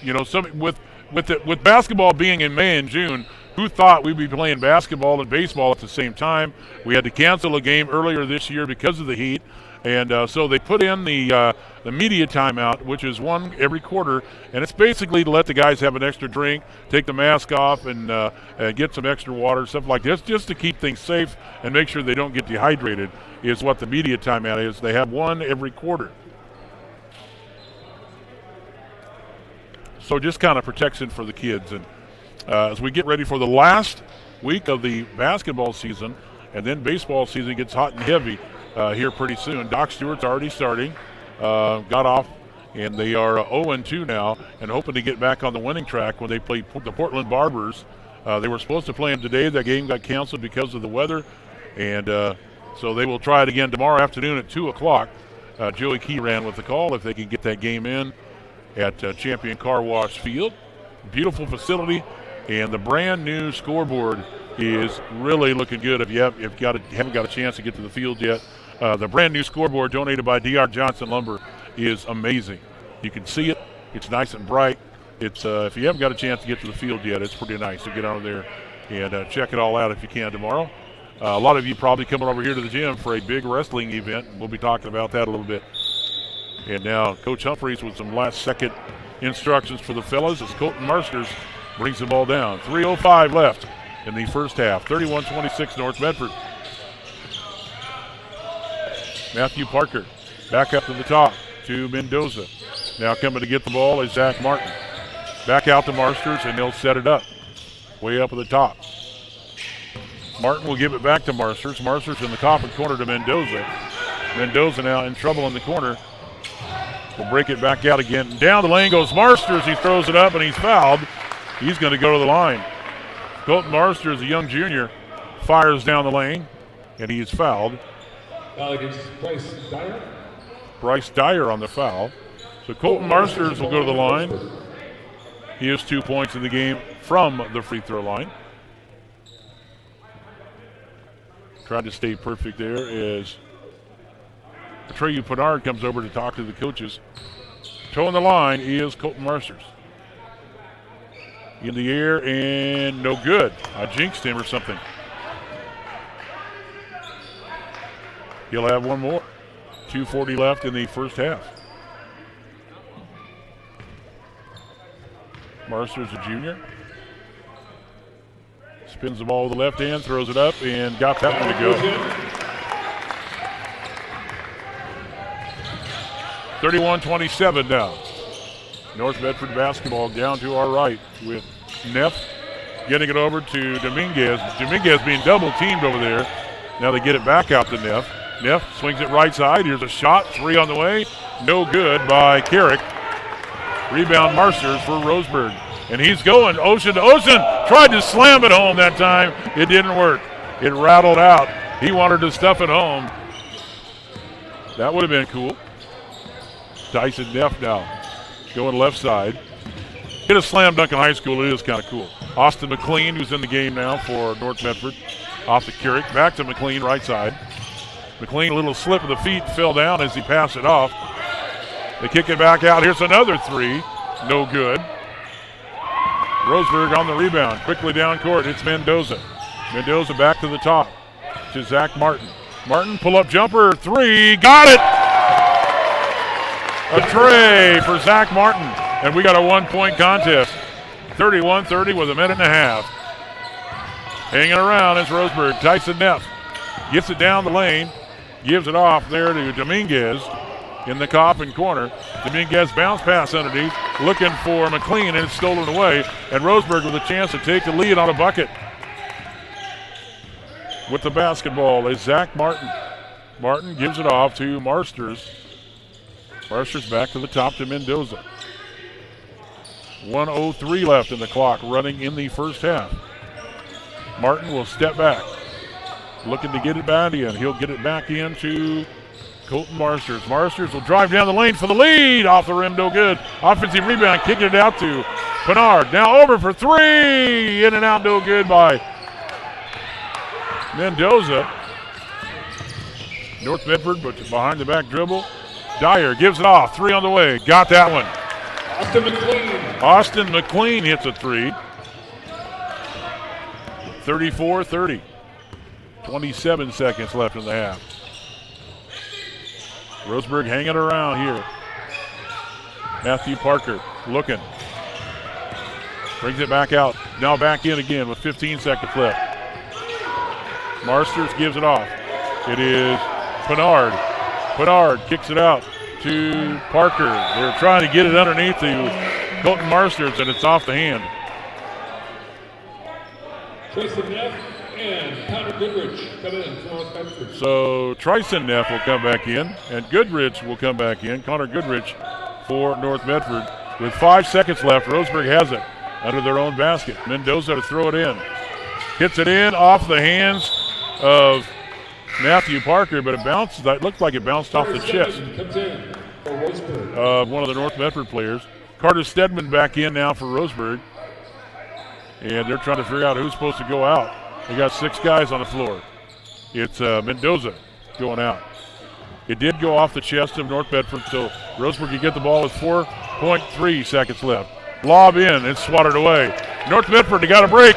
You know, with basketball being in May and June, who thought we'd be playing basketball and baseball at the same time? We had to cancel a game earlier this year because of the heat. And so they put in the media timeout, which is one every quarter, and it's basically to let the guys have an extra drink, take the mask off, and get some extra water, stuff like this, just to keep things safe and make sure they don't get dehydrated is what the media timeout is. They have one every quarter. So just kind of protection for the kids. And as we get ready for the last week of the basketball season, and then baseball season gets hot and heavy here pretty soon. Doc Stewart's already starting, got off, and they are 0-2 now and hoping to get back on the winning track when they play the Portland Barbers. They were supposed to play them today. That game got canceled because of the weather, and so they will try it again tomorrow afternoon at 2 o'clock. Joey Key ran with the call if they can get that game in at Champion Car Wash Field. Beautiful facility, and the brand new scoreboard is really looking good. If you haven't got a chance to get to the field yet, the brand new scoreboard donated by D.R. Johnson Lumber is amazing. You can see it, It's nice and bright. It's if you haven't got a chance to get to the field yet, it's pretty nice. So get out there and check it all out if you can tomorrow. A lot of you probably coming over here to the gym for a big wrestling event. We'll be talking about that a little bit. And now Coach Humphreys with some last-second instructions for the fellas as Colton Marsters brings the ball down. 3:05 left in the first half. 31-26 North Medford. Matthew Parker back up to the top to Mendoza. Now coming to get the ball is Zach Martin. Back out to Marsters, and they'll set it up. Way up at the top. Martin will give it back to Marsters. Marsters in the coffin corner to Mendoza. Mendoza now in trouble in the corner. Will break it back out again. Down the lane goes Marsters. He throws it up, and he's fouled. He's going to go to the line. Colton Marsters, a young junior, fires down the lane, and he is fouled. Foul against Bryce Dyer. Bryce Dyer on the foul. So Colton Marsters will go to the line. He has 2 points in the game from the free throw line. Trying to stay perfect there as Atreyu Pinard comes over to talk to the coaches. Toeing the line is Colton Marsters. In the air and no good. I jinxed him or something. He'll have one more. 2:40 left in the first half. Marsters, a junior. Spins the ball with the left hand, throws it up, and got that one to go. 31-27 now. North Medford basketball down to our right with Neff getting it over to Dominguez. Dominguez being double teamed over there. Now they get it back out to Neff. Neff swings it right side. Here's a shot. 3 on the way. No good by Carrick. Rebound Marsters for Roseburg. And he's going ocean to ocean. Tried to slam it home that time. It didn't work. It rattled out. He wanted to stuff it home. That would have been cool. Tyson Neff now going left side. Hit a slam dunk in high school. It is kind of cool. Austin McLean, who's in the game now for North Medford. Off the Carrick. Back to McLean, right side. McLean, a little slip of the feet, fell down as he passed it off. They kick it back out. Here's another 3. No good. Roseburg on the rebound. Quickly down court. It's Mendoza. Mendoza back to the top to Zach Martin. Martin, pull-up jumper. 3. Got it! A tray for Zach Martin. And we got a 1-point contest. 31-30 with a minute and a half. Hanging around is Roseburg. Tyson Neff gets it down the lane. Gives it off there to Dominguez in the coffin corner. Dominguez bounce pass underneath, looking for McLean, and it's stolen away. And Roseburg with a chance to take the lead on a bucket. With the basketball is Zach Martin. Martin gives it off to Marsters. Marsters back to the top to Mendoza. 1:03 left in the clock, running in the first half. Martin will step back, looking to get it back in. He'll get it back into Colton Marsters. Marsters will drive down the lane for the lead. Off the rim, no good. Offensive rebound, kicking it out to Pinard. Now over for 3. In and out, no good by Mendoza. North Medford, but behind the back dribble. Dyer gives it off. 3 on the way. Got that one. Austin McLean. Austin McLean hits a 3. 34-30. 27 seconds left in the half. Roseburg hanging around here. Matthew Parker looking. Brings it back out. Now back in again with 15 seconds left. Marsters gives it off. It is Pinard. Pinard kicks it out to Parker. They're trying to get it underneath to Colton Marsters, and it's off the hand. Tryson Neff and Connor Goodrich come in for North Medford. So Tryson Neff will come back in, and Goodrich will come back in. Connor Goodrich for North Medford. With 5 seconds left, Roseburg has it under their own basket. Mendoza to throw it in. Hits it in off the hands of Matthew Parker, but it bounces. It looked like it bounced off the chest of one of the North Medford players. Carter Stedman back in now for Roseburg. And they're trying to figure out who's supposed to go out. They got 6 guys on the floor. It's Mendoza going out. It did go off the chest of North Medford, so Roseburg can get the ball with 0.3 seconds left. Lob in, it's swatted away. North Medford, they got a break.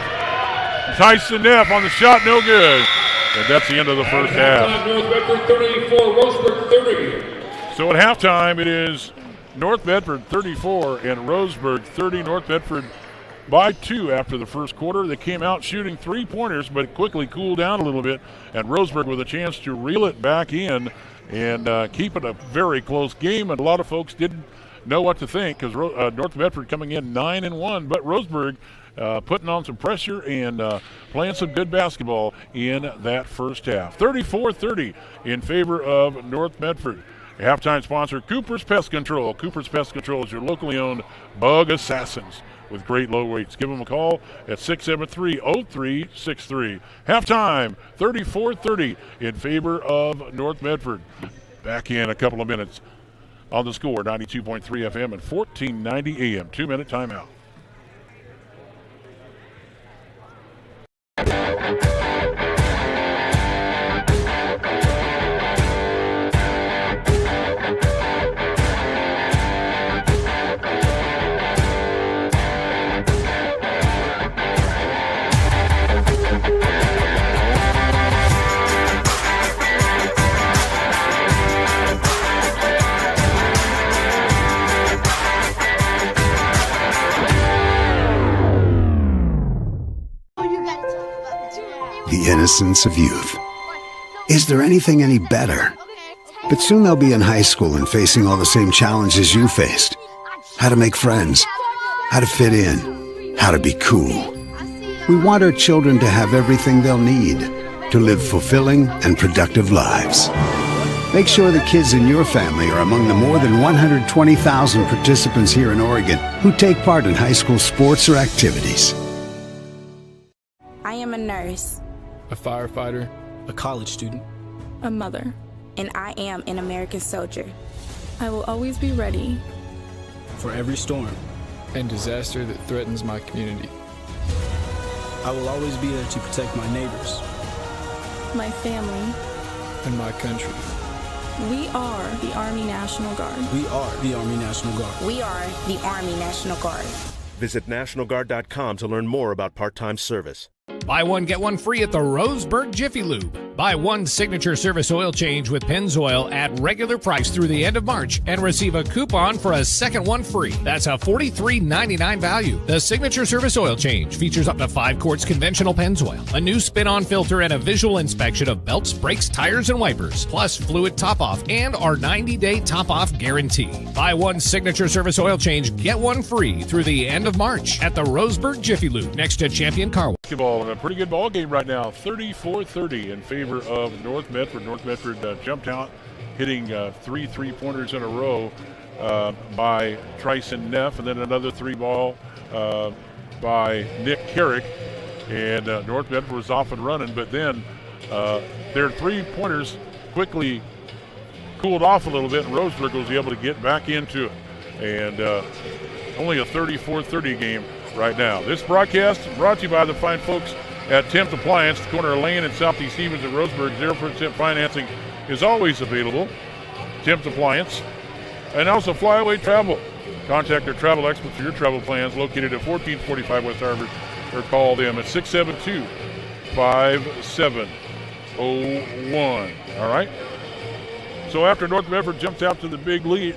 Tyson Neff on the shot, no good. And that's the end of the first half. North Medford 34, Roseburg 30. So at halftime, it is North Medford 34 and Roseburg 30. North Medford by 2 after the first quarter. They came out shooting 3-pointers, but quickly cooled down a little bit. And Roseburg with a chance to reel it back in and keep it a very close game. And a lot of folks didn't know what to think because North Medford coming in 9-1, but Roseburg putting on some pressure and playing some good basketball in that first half. 34-30 in favor of North Medford. Halftime sponsor, Cooper's Pest Control. Cooper's Pest Control is your locally owned bug assassins with great low rates. Give them a call at 673-0363. Halftime, 34-30 in favor of North Medford. Back in a couple of minutes on the score, 92.3 FM and 1490 AM. 2-minute timeout. The innocence of youth. Is there anything any better? But soon they'll be in high school and facing all the same challenges you faced. How to make friends, how to fit in, how to be cool. We want our children to have everything they'll need to live fulfilling and productive lives. Make sure the kids in your family are among the more than 120,000 participants here in Oregon who take part in high school sports or activities. I am a nurse, a firefighter, a college student, a mother, and I am an American soldier. I will always be ready for every storm and disaster that threatens my community. I will always be there to protect my neighbors, my family, and my country. We are the Army National Guard. We are the Army National Guard. We are the Army National Guard. Visit nationalguard.com to learn more about part-time service. Buy one, get one free at the Roseburg Jiffy Lube. Buy one signature service oil change with Pennzoil at regular price through the end of March and receive a coupon for a second one free. That's a $43.99 value. The signature service oil change features up to 5 quarts conventional Pennzoil, a new spin-on filter, and a visual inspection of belts, brakes, tires, and wipers, plus fluid top-off and our 90-day top-off guarantee. Buy one signature service oil change, get one free through the end of March at the Roseburg Jiffy Lube next to Champion Car Wash. Basketball, a pretty good ball game right now, 34-30 in favor of North Medford. North Medford jumped out, hitting 3 3-pointers in a row by Tyson Neff, and then another 3-ball by Nick Carrick. And North Medford was off and running, but then their 3-pointers quickly cooled off a little bit, and Roseburg was able to get back into it. And only a 34-30 game right now. This broadcast brought to you by the fine folks at Tim's Appliance, the corner of Lane and Southeast Stevens at Roseburg. 0% financing is always available. Tim's Appliance. And also Flyaway Travel. Contact their travel experts for your travel plans, located at 1445 West Harvard, or call them at 672-5701. All right? So after North Medford jumps out to the big lead,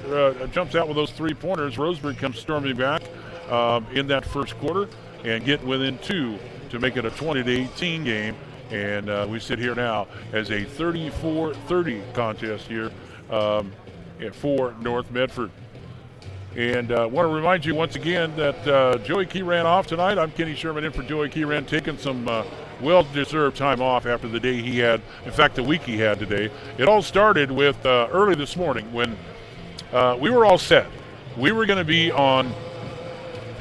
jumps out with those 3-pointers, Roseburg comes storming back in that first quarter and get within 2 to make it a 20-18 game. And we sit here now as a 34-30 contest here for North Medford. And I want to remind you once again that Joey Key ran off tonight. I'm Kenny Sherman in for Joey Key, taking some well-deserved time off after the day he had, in fact, the week he had today. It all started with early this morning when we were all set. We were going to be on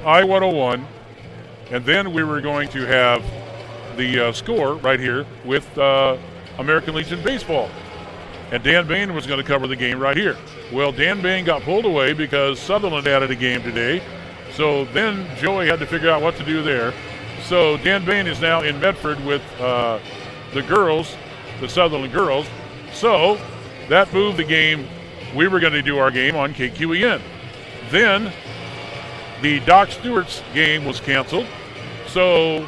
I-101, and then we were going to have the score right here with American Legion Baseball. And Dan Bain was going to cover the game right here. Well, Dan Bain got pulled away because Sutherland added a game today. So then Joey had to figure out what to do there. So Dan Bain is now in Medford with the girls, the Sutherland girls. So that moved the game. We were going to do our game on KQEN. Then the Doc Stewart's game was canceled, so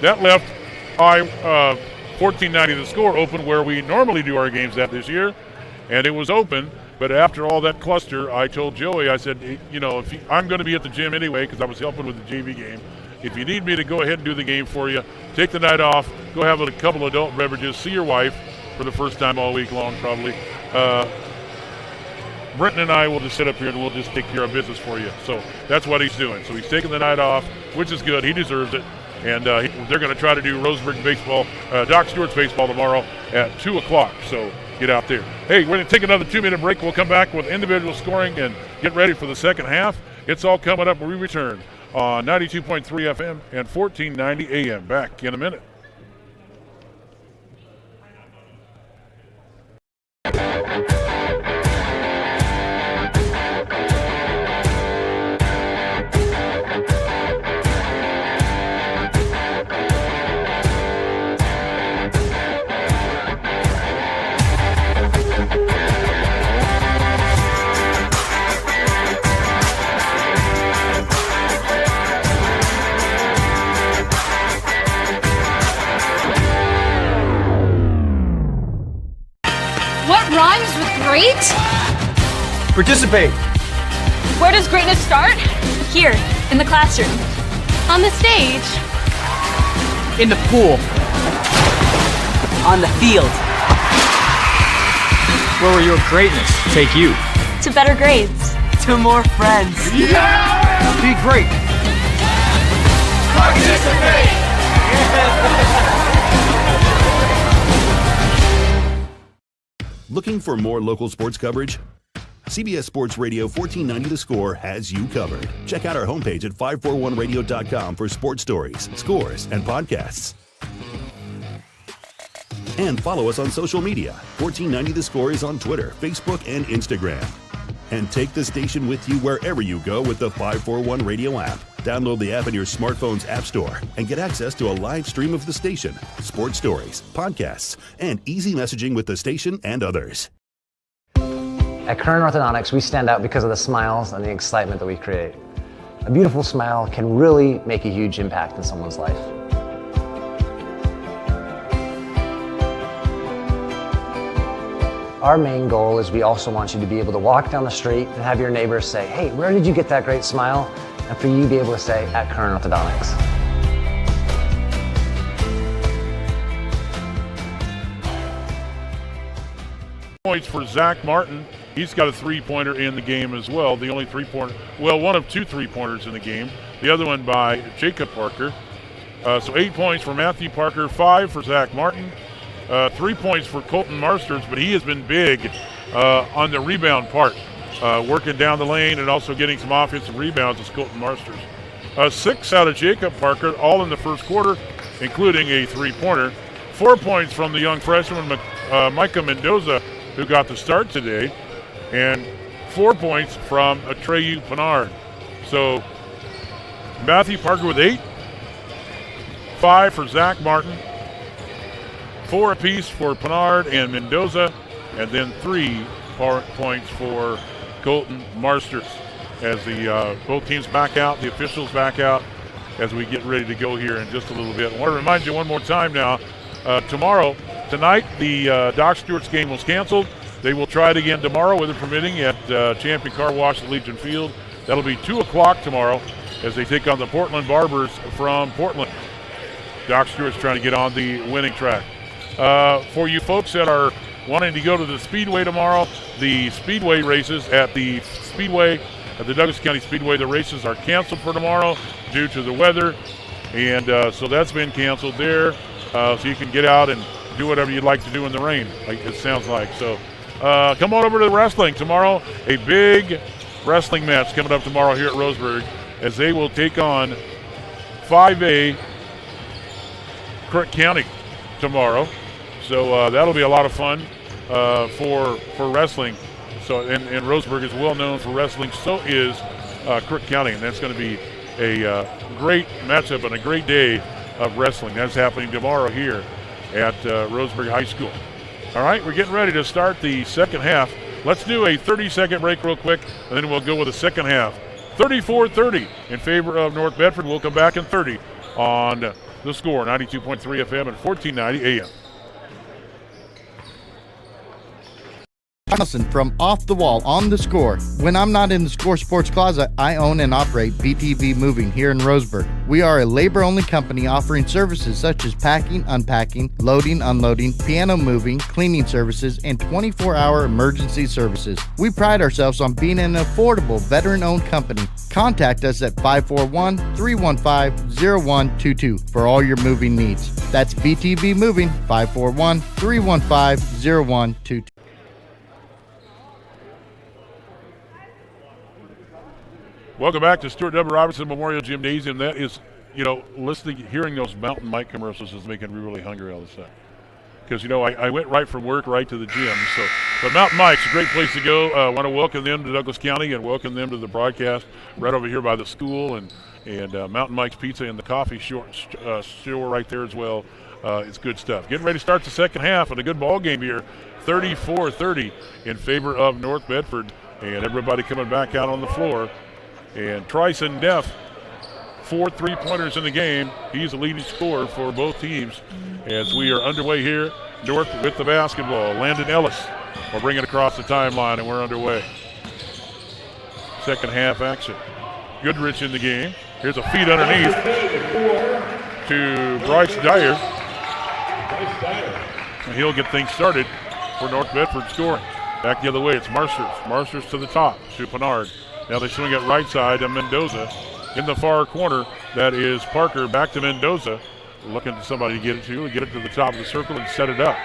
that left 1490 The Score open where we normally do our games at this year, and it was open. But after all that cluster, I told Joey, I said, I'm going to be at the gym anyway because I was helping with the JV game. If you need me to go ahead and do the game for you, take the night off, go have a couple adult beverages, see your wife for the first time all week long probably. Brenton and I will just sit up here and we'll just take care of business for you. So that's what he's doing. So he's taking the night off, which is good. He deserves it. And they're going to try to do Roseburg baseball, Doc Stewart's baseball tomorrow at 2 o'clock. So get out there. Hey, we're going to take another 2-minute break. We'll come back with individual scoring and get ready for the second half. It's all coming up when we return on 92.3 FM and 1490 AM. Back in a minute. Rhymes with great? Participate. Where does greatness start? Here, in the classroom. On the stage. In the pool. On the field. Where will your greatness take you? To better grades. To more friends. Yeah! Be great. Participate! Looking for more local sports coverage? CBS Sports Radio 1490 The Score has you covered. Check out our homepage at 541radio.com for sports stories, scores, and podcasts. And follow us on social media. 1490 The Score is on Twitter, Facebook, and Instagram. And take the station with you wherever you go with the 541 Radio app. Download the app in your smartphone's app store and get access to a live stream of the station, sports stories, podcasts, and easy messaging with the station and others. At Kern Orthodontics, we stand out because of the smiles and the excitement that we create. A beautiful smile can really make a huge impact in someone's life. Our main goal is we also want you to be able to walk down the street and have your neighbors say, "Hey, where did you get that great smile?" And for you to be able to say, "At Kern Orthodontics." Points for Zach Martin. He's got a three-pointer in the game as well. The only three-pointer, well, one of two three-pointers in the game. The other one by Jacob Parker. So 8 points for Matthew Parker, 5 for Zach Martin. 3 points for Colton Marsters, but he has been big on the rebound part. Working down the lane and also getting some offensive rebounds is Colton Marsters. 6 out of Jacob Parker, all in the first quarter, including a three-pointer. 4 points from the young freshman, Micah Mendoza, who got the start today, and 4 points from Atreyu Pinard. So Matthew Parker with 8, 5 for Zach Martin, 4 apiece for Pinard and Mendoza, and then 3 points for Colton Marsters as the both teams back out, the officials back out as we get ready to go here in just a little bit. I want to remind you one more time now, tonight the Doc Stewart's game was canceled. They will try it again tomorrow, weather permitting, at Champion Car Wash at Legion Field. That'll be 2 o'clock tomorrow as they take on the Portland Barbers from Portland. Doc Stewart's trying to get on the winning track. For you folks that are wanting to go to the Speedway tomorrow, the Speedway races at the Speedway, at the Douglas County Speedway, the races are canceled for tomorrow due to the weather, and so that's been canceled there. So you can get out and do whatever you'd like to do in the rain, like it sounds like. So come on over to the wrestling tomorrow. A big wrestling match coming up tomorrow here at Roseburg as they will take on 5A Crook County tomorrow. So that'll be a lot of fun for wrestling. So and Roseburg is well known for wrestling. So is Crook County, and that's going to be a great matchup and a great day of wrestling. That's happening tomorrow here at Roseburg High School. All right, we're getting ready to start the second half. Let's do a 30-second break real quick, and then we'll go with the second half. 34-30 in favor of North Medford. We'll come back in 30 on The Score, 92.3 FM and 1490 AM. Jonathan from Off the Wall on The Score. When I'm not in the Score Sports Closet, I own and operate BTV Moving here in Roseburg. We are a labor-only company offering services such as packing, unpacking, loading, unloading, piano moving, cleaning services, and 24-hour emergency services. We pride ourselves on being an affordable, veteran-owned company. Contact us at 541-315-0122 for all your moving needs. That's BTV Moving, 541-315-0122. Welcome back to Stuart W. Robertson Memorial Gymnasium. That is, hearing those Mountain Mike commercials is making me really hungry all of a sudden. Because, I went right from work right to the gym. But Mountain Mike's a great place to go. I want to welcome them to Douglas County and welcome them to the broadcast right over here by the school. And Mountain Mike's Pizza and the coffee store right there as well. It's good stuff. Getting ready to start the second half and a good ball game here. 34-30 in favor of North Medford. And everybody coming back out on the floor. And Tryson Neff, 4 3-pointers in the game. He's the leading scorer for both teams as we are underway here. North with the basketball. Landon Ellis will bring it across the timeline, and we're underway. Second half action. Goodrich in the game. Here's a feed underneath to Bryce Dyer. And he'll get things started for North Medford scoring. Back the other way, it's Marsters. Marsters to the top to Pinard. Now they swing it right side to Mendoza. In the far corner, that is Parker. Back to Mendoza. Looking for somebody to get it to. Get it to the top of the circle and set it up.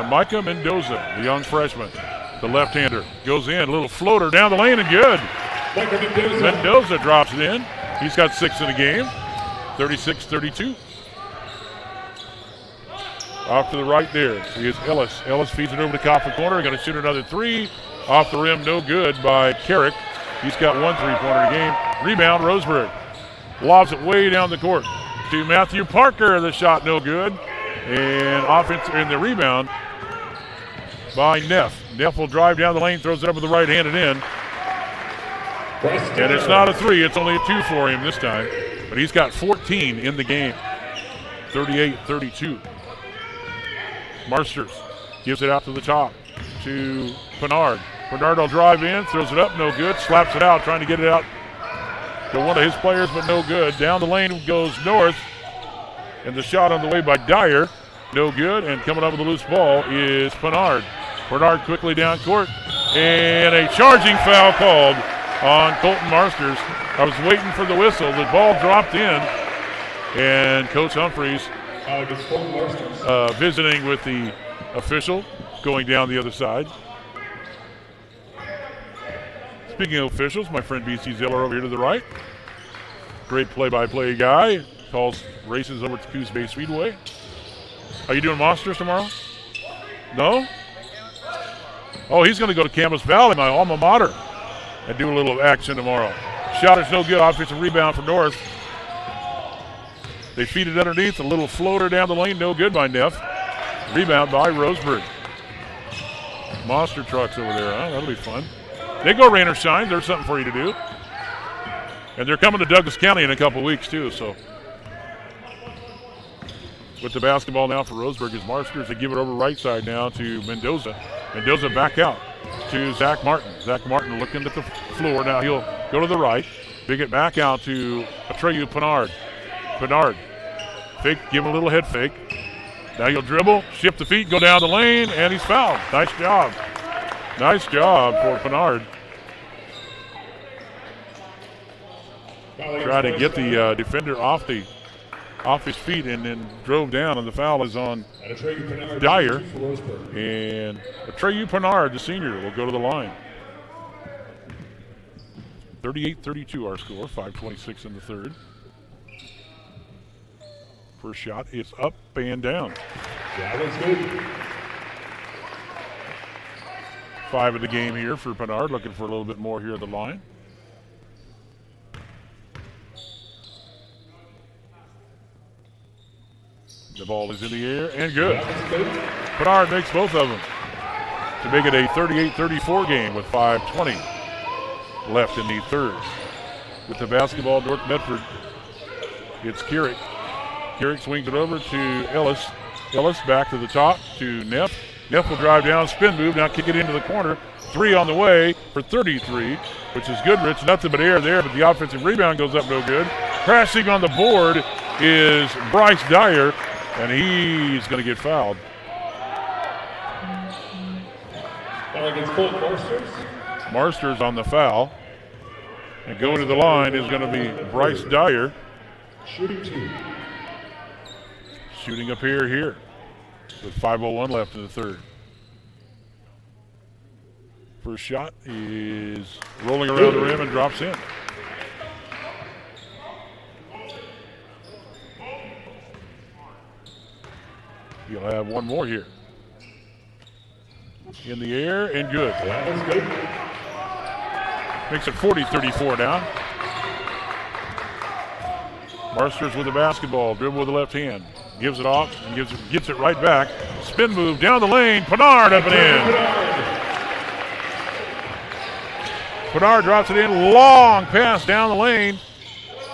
Micah Mendoza, the young freshman. The left-hander goes in. A little floater down the lane and good. Mendoza drops it in. He's got 6 in the game. 36-32. Off to the right there is Ellis. Ellis feeds it over to Coffin corner. Going to shoot another 3. Off the rim, no good by Carrick. He's got 1 3-pointer in the game. Rebound, Roseburg. Lobs it way down the court to Matthew Parker. The shot no good. And offense in the rebound by Neff. Neff will drive down the lane, throws it up with the right-handed in. And it's not a 3, it's only a 2 for him this time. But he's got 14 in the game. 38-32. Marsters gives it out to the top to Pinard. Pinard will drive in, throws it up, no good, slaps it out, trying to get it out to one of his players, but no good. Down the lane goes North, and the shot on the way by Dyer, no good, and coming up with a loose ball is Pinard. Pinard quickly down court, and a charging foul called on Colton Marsters. I was waiting for the whistle. The ball dropped in, and Coach Humphreys visiting with the official, going down the other side. Speaking of officials, my friend BC Ziller over here to the right. Great play-by-play guy. Calls races over to Coos Bay Speedway. Are you doing Monsters tomorrow? No? Oh, he's going to go to Camas Valley, my alma mater, and do a little action tomorrow. Shot is no good. Offensive rebound for North. They feed it underneath. A little floater down the lane. No good by Neff. Rebound by Roseburg. Monster trucks over there, huh? That'll be fun. They go rain or shine. There's something for you to do. And they're coming to Douglas County in a couple weeks, too. So, with the basketball now for Roseburg is Marsters. They give it over right side now to Mendoza. Mendoza back out to Zach Martin. Zach Martin looking at the floor. Now he'll go to the right. Big it back out to Atreyu Pinard. Pinard. Fake, give him a little head fake. Now he'll dribble, shift the feet, go down the lane, and he's fouled. Nice job. Nice job for Pinard. Try to get the defender off his feet and then drove down, and the foul is on Dyer. And Atreyu Pinard, the senior, will go to the line. 38-32 our score, 5:26 in the third. First shot is up and down. 5 of the game here for Pinard, looking for a little bit more here at the line. The ball is in the air and good. Pinard makes both of them. to make it a 38-34 game with 5:20 left in the third. With the basketball, North Medford, it's Keurig. Keurig swings it over to Ellis. Ellis back to the top to Neff. Neff will drive down, spin move, now kick it into the corner. Three on the way for 33, which is Goodrich. Nothing but air there, but the offensive rebound goes up no good. Crashing on the board is Bryce Dyer, and he's going to get fouled. Against Colt Marsters. Marsters on the foul. And going to the line is going to be Bryce Dyer. Shooting two. Shooting up here. With 5:01 left in the third. First shot is rolling around the rim and drops in. You'll have one more here. In the air and good. Makes it 40-34 now. Marsters with the basketball, dribble with the left hand. Gives it off and gets it right back. Spin move down the lane. Pinard up and in. Pinard drops it in. Long pass down the lane.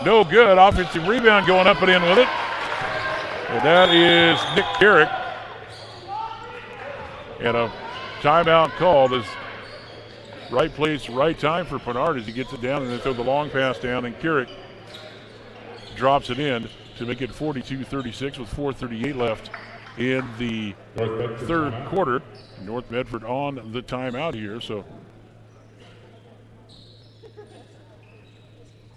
No good. Offensive rebound going up and in with it. And that is Nick Carrick. And a timeout called is right place, right time for Pinard as he gets it down and then throw the long pass down, and Carrick drops it in to make it 42-36 with 4:38 left in the third quarter. North Medford on the timeout here, so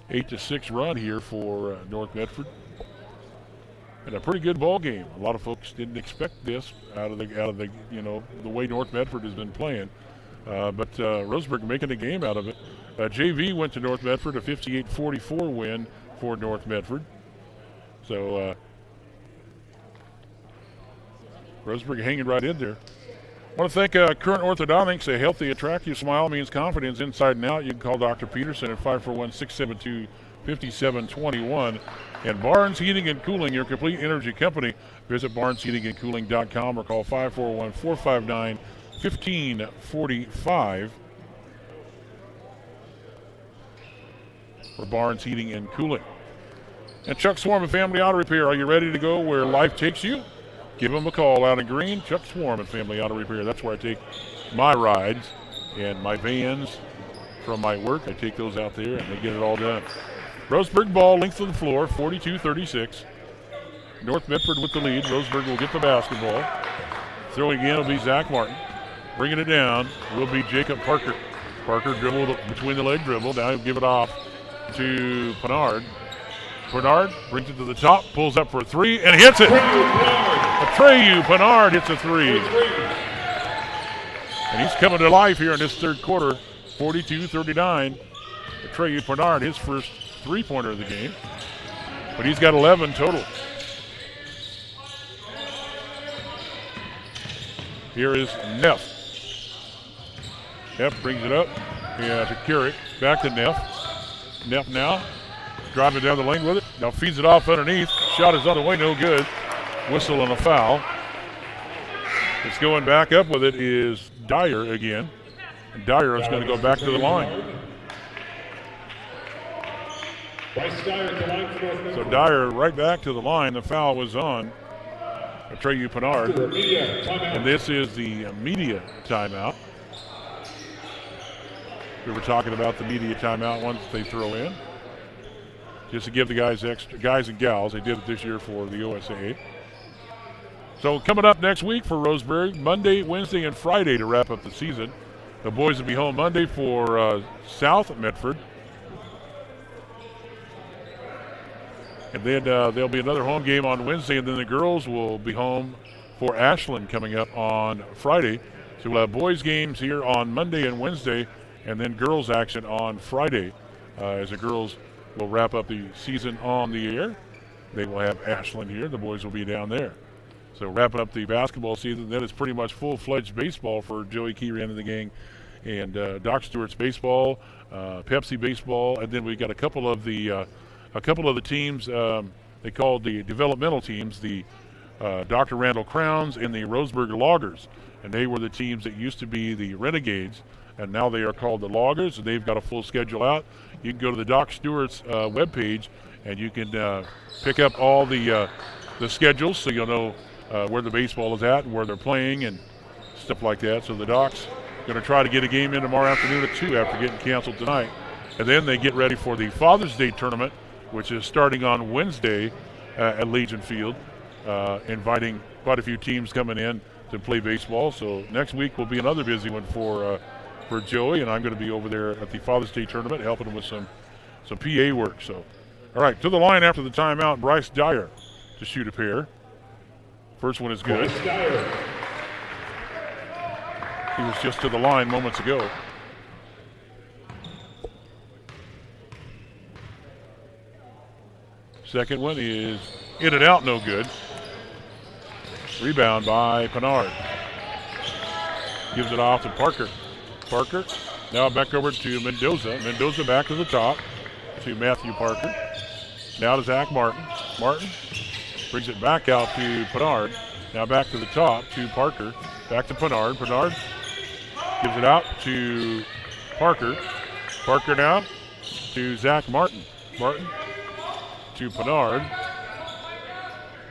8-6 run here for North Medford. And a pretty good ball game. A lot of folks didn't expect this out of the the way North Medford has been playing. But Roseburg making a game out of it. JV went to North Medford, a 58-44 win for North Medford. So Roseburg hanging right in there. I want to thank Current Orthodontics. A healthy, attractive smile means confidence inside and out. You can call Dr. Peterson at 541-672-5721. And Barnes Heating and Cooling, your complete energy company. Visit barnesheatingandcooling.com or call 541-459-1545 for Barnes Heating and Cooling. And Chuck Swarm and Family Auto Repair, are you ready to go where life takes you? Give them a call out in Green. Chuck Swarm and Family Auto Repair. That's where I take my rides and my vans from my work. I take those out there and they get it all done. Roseburg ball, length of the floor, 42-36. North Medford with the lead. Roseburg will get the basketball. Throwing in will be Zach Martin. Bringing it down will be Jacob Parker. Parker dribble between the leg dribble. Now he'll give it off to Pinard. Pinard brings it to the top, pulls up for a three, and hits it. Atreyu Pinard hits a three. And he's coming to life here in this third quarter, 42-39. Atreyu Pinard, his first three-pointer of the game. But he's got 11 total. Here is Neff. Neff brings it up to Carrick. Back to Neff. Neff now driving down the lane with it. Now feeds it off underneath. Shot is on the way, no good. Whistle and a foul. It's going back up with it is Dyer again. And Dyer is going to go back to the line. So Dyer right back to the line. The foul was on Atreyu Pinard. And this is the media timeout. We were talking about the media timeout once they throw in. Just to give the guys and gals, they did it this year for the OSA. So coming up next week for Roseburg, Monday, Wednesday, and Friday to wrap up the season. The boys will be home Monday for South Medford. And then there'll be another home game on Wednesday, and then the girls will be home for Ashland coming up on Friday. So we'll have boys games here on Monday and Wednesday, and then girls action on Friday as the girls will wrap up the season on the air. They will have Ashland here. The boys will be down there. So wrapping up the basketball season, then it's pretty much full-fledged baseball for Joey Keyran and the gang. And Doc Stewart's baseball, Pepsi baseball, and then we got a couple of the teams they called the developmental teams, the Dr. Randall Crowns and the Roseburg Loggers. And they were the teams that used to be the Renegades, and now they are called the Loggers, and they've got a full schedule out. You can go to the Doc Stewart's webpage, and you can pick up all the schedules so you'll know where the baseball is at and where they're playing and stuff like that. So the Docs going to try to get a game in tomorrow afternoon at 2 after getting canceled tonight. And then they get ready for the Father's Day tournament, which is starting on Wednesday at Legion Field, inviting quite a few teams coming in to play baseball. So next week will be another busy one for Joey, and I'm going to be over there at the Father's Day tournament helping him with some PA work. So, all right, to the line after the timeout, Bryce Dyer to shoot a pair. First one is good. Bryce Dyer. He was just to the line moments ago. Second one is in and out, no good. Rebound by Pinard. Gives it off to Parker. Parker now back over to Mendoza. Mendoza back to the top to Matthew Parker. Now to Zach Martin. Martin brings it back out to Pinard. Now back to the top to Parker. Back to Pinard. Pinard gives it out to Parker. Parker now to Zach Martin. Martin to Pinard.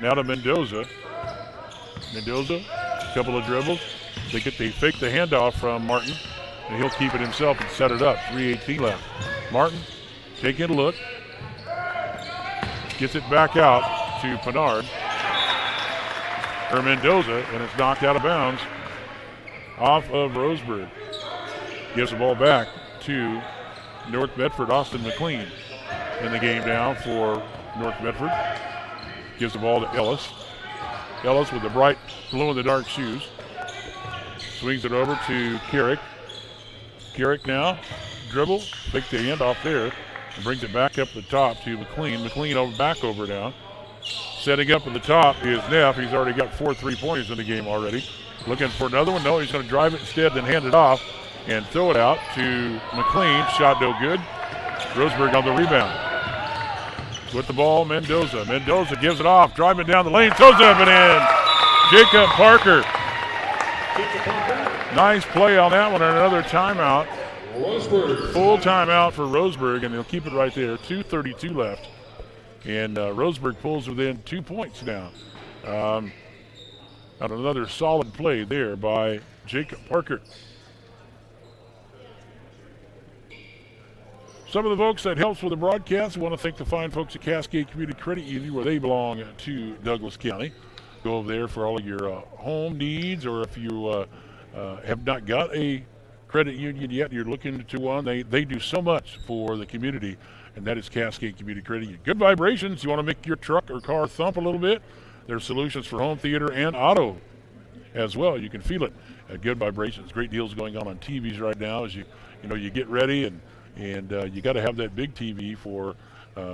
Now to Mendoza. Mendoza, a couple of dribbles. They fake the handoff from Martin, and he'll keep it himself and set it up. 3:18 left. Martin taking a look. Gets it back out to Pinard. Or Mendoza, and it's knocked out of bounds off of Roseburg. Gives the ball back to North Medford, Austin McLean in the game now for North Medford. Gives the ball to Ellis. Ellis with the bright glow-in-the-dark shoes. Swings it over to Carrick. Carrick now, dribble, fake the handoff there, and brings it back up the top to McLean. McLean back over now. Setting up at the top is Neff. He's already got 4 3-pointers in the game already. Looking for another one. No, he's going to drive it instead, then hand it off and throw it out to McLean. Shot no good. Roseburg on the rebound. With the ball, Mendoza. Mendoza gives it off, driving down the lane, throws it up and in. Jacob Parker. Nice play on that one, and another timeout. Roseburg. Full timeout for Roseburg, and they'll keep it right there. 2:32 left. And Roseburg pulls within 2 points now. On another solid play there by Jacob Parker. Some of the folks that helps with the broadcast, I want to thank the fine folks at Cascade Community Credit Union, where they belong to Douglas County. Go over there for all of your home needs, or if you have not got a credit union yet, you're looking to one. They do so much for the community, and that is Cascade Community Credit Union. Good vibrations. You want to make your truck or car thump a little bit? There's solutions for home theater and auto as well. You can feel it at Good Vibrations. Great deals going on TVs right now as you get ready, and you got to have that big TV for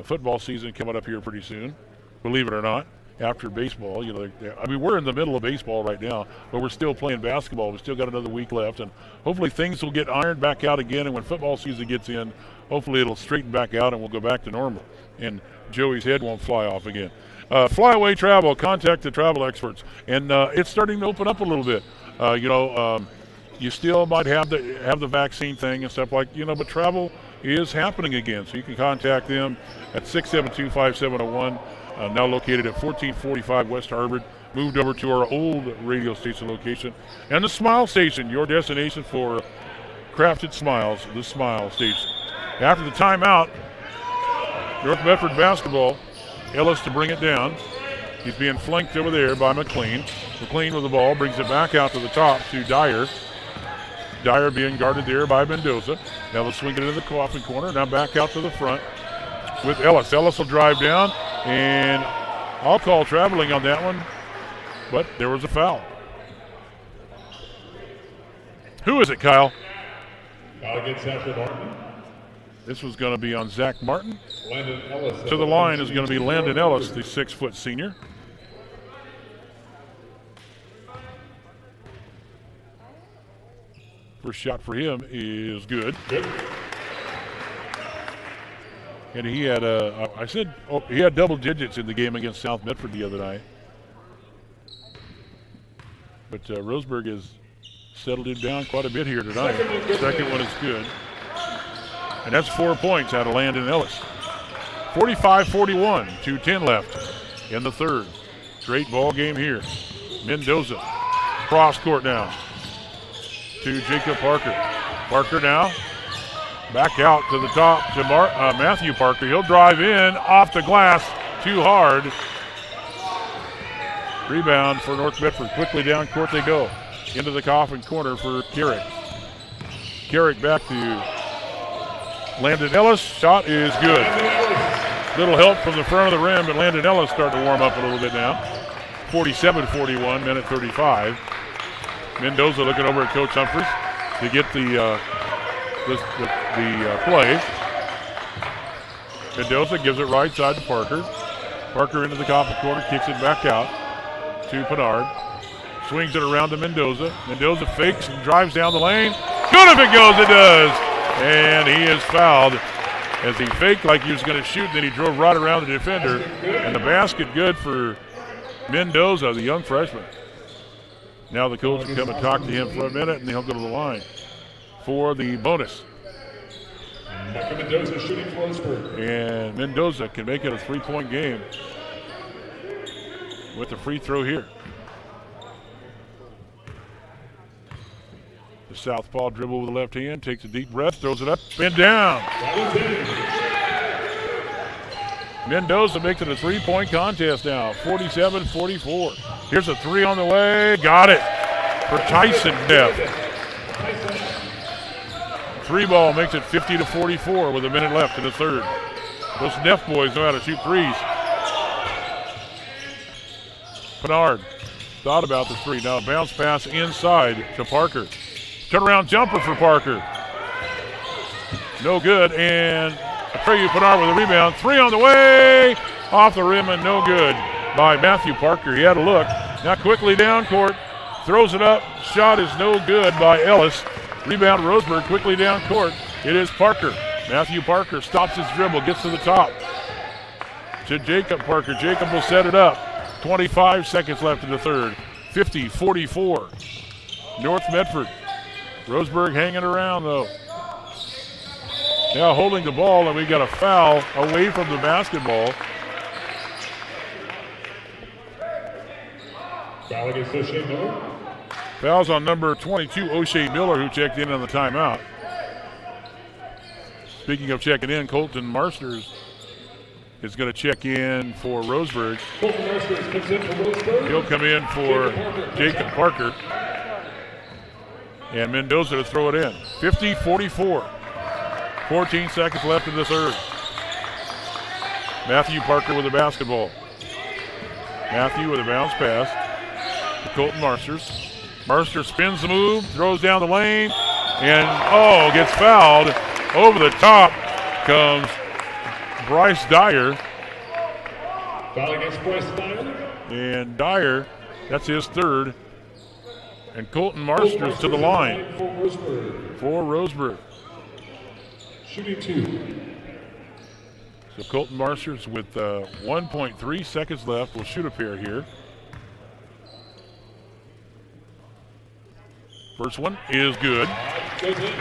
football season coming up here pretty soon. Believe it or not, after baseball, we're in the middle of baseball right now, but we're still playing basketball. We still got another week left, and hopefully things will get ironed back out again. And when football season gets in, hopefully it'll straighten back out and we'll go back to normal, and Joey's head won't fly off again. Flyaway Travel, contact the travel experts, and it's starting to open up a little bit. You still might have the vaccine thing and stuff but travel is happening again. So you can contact them at 672-5701, now located at 1445 West Harvard, moved over to our old radio station location. And the Smile Station, your destination for crafted smiles, the Smile Station. After the timeout, North Medford basketball, Ellis to bring it down. He's being flanked over there by McLean. McLean with the ball, brings it back out to the top to Dyer. Dyer being guarded there by Mendoza. Now they'll swing it into the coffin corner. Now back out to the front with Ellis. Ellis will drive down, and I'll call traveling on that one, but there was a foul. Who is it, Kyle? Foul against Zach Martin. This was going to be on Zach Martin. Landon Ellis. To the line is going to be Landon Ellis, the 6-foot senior. First shot for him is good. And he had he had double digits in the game against South Medford the other night. But Roseburg has settled him down quite a bit here tonight. Second one is good. And that's 4 points out of Landon Ellis. 45-41, 2:10 left in the third. Great ball game here. Mendoza, cross court now to Jacob Parker. Parker now, back out to the top to Matthew Parker. He'll drive in, off the glass, too hard. Rebound for North Medford. Quickly down court they go. Into the coffin corner for Carrick. Carrick back to Landon Ellis. Shot is good. Little help from the front of the rim, but Landon Ellis starting to warm up a little bit now. 47-41, minute 35. Mendoza looking over at Coach Humphries to get the play. Mendoza gives it right side to Parker. Parker into the coffin corner, kicks it back out to Pinard. Swings it around to Mendoza. Mendoza fakes and drives down the lane. Good if it goes, it does. And he is fouled as he faked like he was going to shoot, then he drove right around the defender. And the basket good for Mendoza, the young freshman. Now the coach will come and talk to him for a minute, and he'll go to the line for the bonus. Mendoza shooting for Roseburg. And Mendoza can make it a 3-point game with the free throw here. The southpaw dribble with the left hand, takes a deep breath, throws it up and down. Mendoza makes it a 3-point contest now, 47-44. Here's a three on the way, got it for Tyson Neff. Three ball makes it 50-44 with a minute left in the third. Those Neff boys know how to shoot threes. Pinard thought about the three. Now a bounce pass inside to Parker. Turnaround jumper for Parker. No good, and Atreyu Pinard with a rebound. Three on the way, off the rim and no good by Matthew Parker. He had a look. Now quickly down court, throws it up. Shot is no good by Ellis. Rebound Roseburg quickly down court. It is Parker. Matthew Parker stops his dribble, gets to the top. To Jacob Parker. Jacob will set it up. 25 seconds left in the third. 50-44. North Medford. Roseburg hanging around though. Now holding the ball, and we got a foul away from the basketball. Foul against O'Shea Miller. Foul's on number 22, O'Shea Miller, who checked in on the timeout. Speaking of checking in, Colton Marsters is going to check in for Roseburg. Colton Marsters comes in for Roseburg. He'll come in for Jacob Parker. And Mendoza to throw it in. 50-44. 14 seconds left in the third. Matthew Parker with the basketball. Matthew with a bounce pass to Colton Marsters. Marsters spins the move, throws down the lane, and gets fouled. Over the top comes Bryce Dyer. Foul against Bryce Dyer. And Dyer, that's his third. And Colton Marsters to the line for Roseburg. Shooting two. So Colton Marsters with 1.3 seconds left will shoot a pair here. First one is good. Goes in.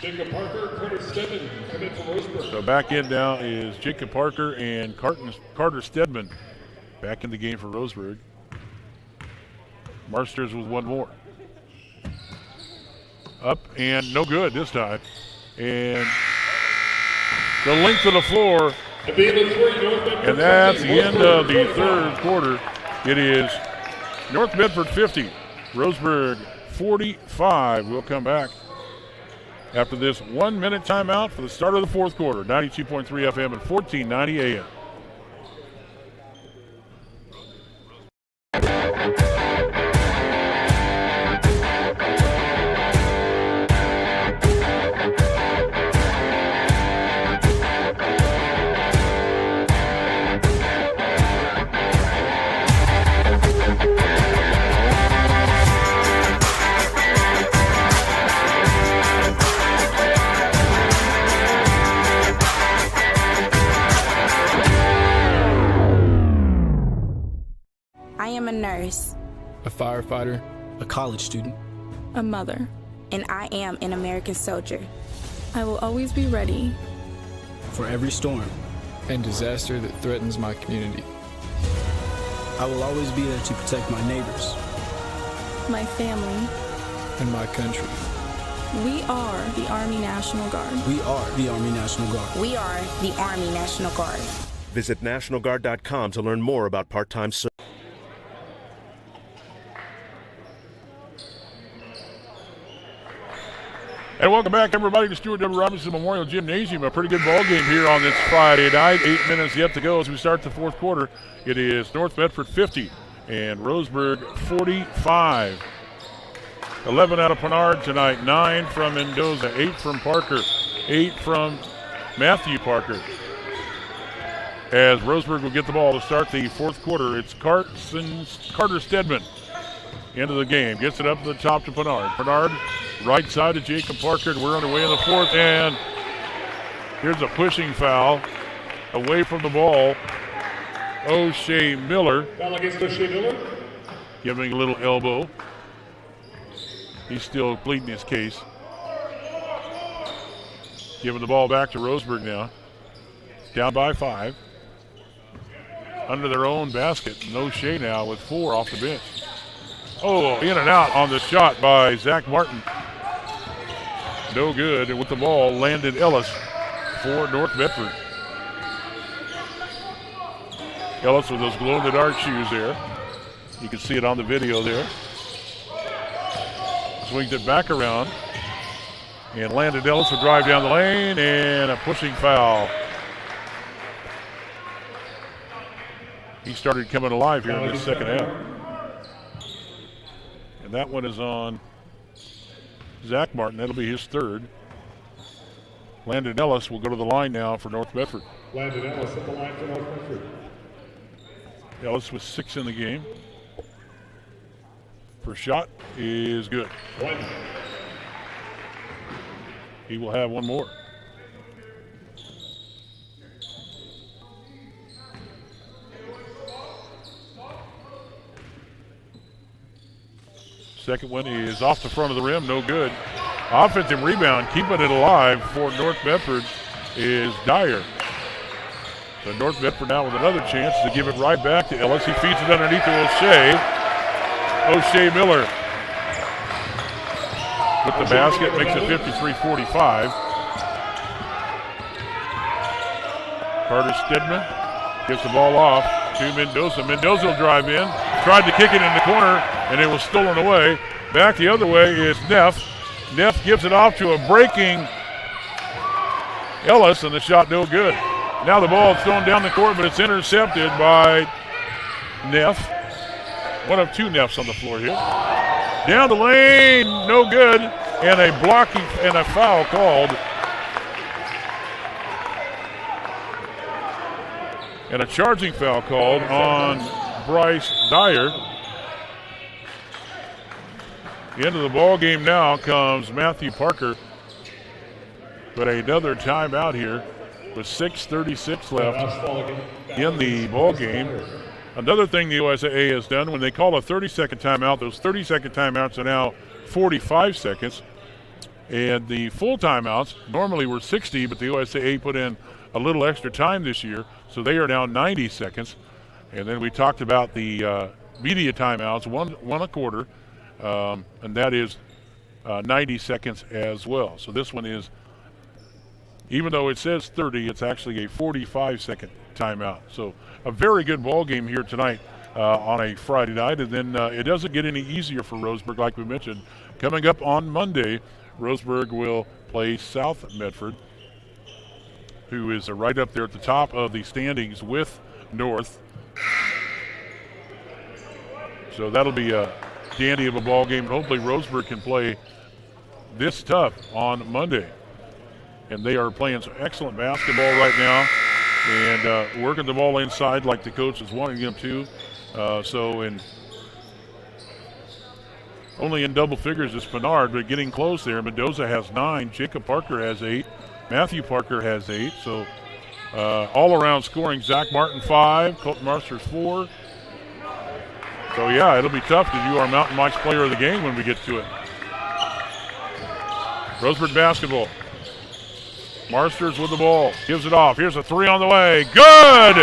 Jacob Parker, Carter Stedman come in for Roseburg. So back in now is Jacob Parker and Carter Stedman back in the game for Roseburg. Marsters with one more. Up and no good this time. And the length of the floor. And that's the end of the third quarter. It is North Medford 50, Roseburg 45. We'll come back after this 1 minute timeout for the start of the fourth quarter. 92.3 FM and 1490 AM. am a nurse. A firefighter. A college student. A mother. And I am an American soldier. I will always be ready. For every storm. And disaster that threatens my community. I will always be there to protect my neighbors. My family. And my country. We are the Army National Guard. We are the Army National Guard. We are the Army National Guard. Visit nationalguard.com to learn more about part-time service. And welcome back, everybody, to Stuart W. Robinson Memorial Gymnasium. A pretty good ball game here on this Friday night. 8 minutes yet to go as we start the fourth quarter. It is North Medford 50 and Roseburg 45. 11 out of Pennard tonight, 9 from Mendoza, 8 from Parker, 8 from Matthew Parker. As Roseburg will get the ball to start the fourth quarter, it's Carter Stedman into the game. Gets it up to the top to Pennard. Pennard, right side to Jacob Parker, and we're underway in the fourth. And here's a pushing foul away from the ball. O'Shea Miller. Foul against O'Shea Miller. Giving a little elbow. He's still pleading his case. Giving the ball back to Roseburg now. Down by 5. Under their own basket. No Shea now with 4 off the bench. Oh, in and out on the shot by Zach Martin. No good. And with the ball, Landon Ellis for North Medford. Ellis with those glow-in-the-dark shoes there. You can see it on the video there. Swings it back around. And Landon Ellis will drive down the lane, and a pushing foul. He started coming alive here in the second half. And that one is on Zach Martin. That'll be his third. Landon Ellis will go to the line now for North Medford. Landon Ellis at the line for North Medford. Ellis with 6 in the game. First shot is good. He will have one more. Second one is off the front of the rim, no good. Offensive rebound, keeping it alive for North Medford is Dyer. So North Medford now with another chance to give it right back to Ellis. He feeds it underneath to O'Shea. O'Shea Miller with the basket, makes it 53-45. Carter Stedman gives the ball off to Mendoza. Mendoza will drive in, tried to kick it in the corner, and it was stolen away. Back the other way is Neff. Neff gives it off to a breaking Ellis, and the shot no good. Now the ball is thrown down the court, but it's intercepted by Neff. One of 2 Neffs on the floor here. Down the lane, no good, and a blocking and a foul called. And a charging foul called on Bryce Dyer. Into the ball game now comes Matthew Parker. But another timeout here with 6:36 left in the ball game. Another thing the USAA has done, when they call a 30-second timeout, those 30-second timeouts are now 45 seconds. And the full timeouts normally were 60, but the USAA put in a little extra time this year, so they are now 90 seconds. And then we talked about the media timeouts, one a quarter, and that is 90 seconds as well. So this one is, even though it says 30, it's actually a 45-second timeout. So a very good ball game here tonight on a Friday night. And then it doesn't get any easier for Roseburg, like we mentioned. Coming up on Monday, Roseburg will play South Medford, who is right up there at the top of the standings with North. So that'll be a dandy of a ball game. Hopefully Roseburg can play this tough on Monday. And they are playing some excellent basketball right now and working the ball inside like the coach is wanting them to. Only in double figures is Pennard, but getting close there. Mendoza has 9. Jacob Parker has 8. Matthew Parker has 8. So all around scoring, Zach Martin 5, Colton Marsters 4, So, yeah, it'll be tough because you are Mountain Mike's player of the game when we get to it. Roseburg basketball. Marsters with the ball. Gives it off. Here's a three on the way. Good!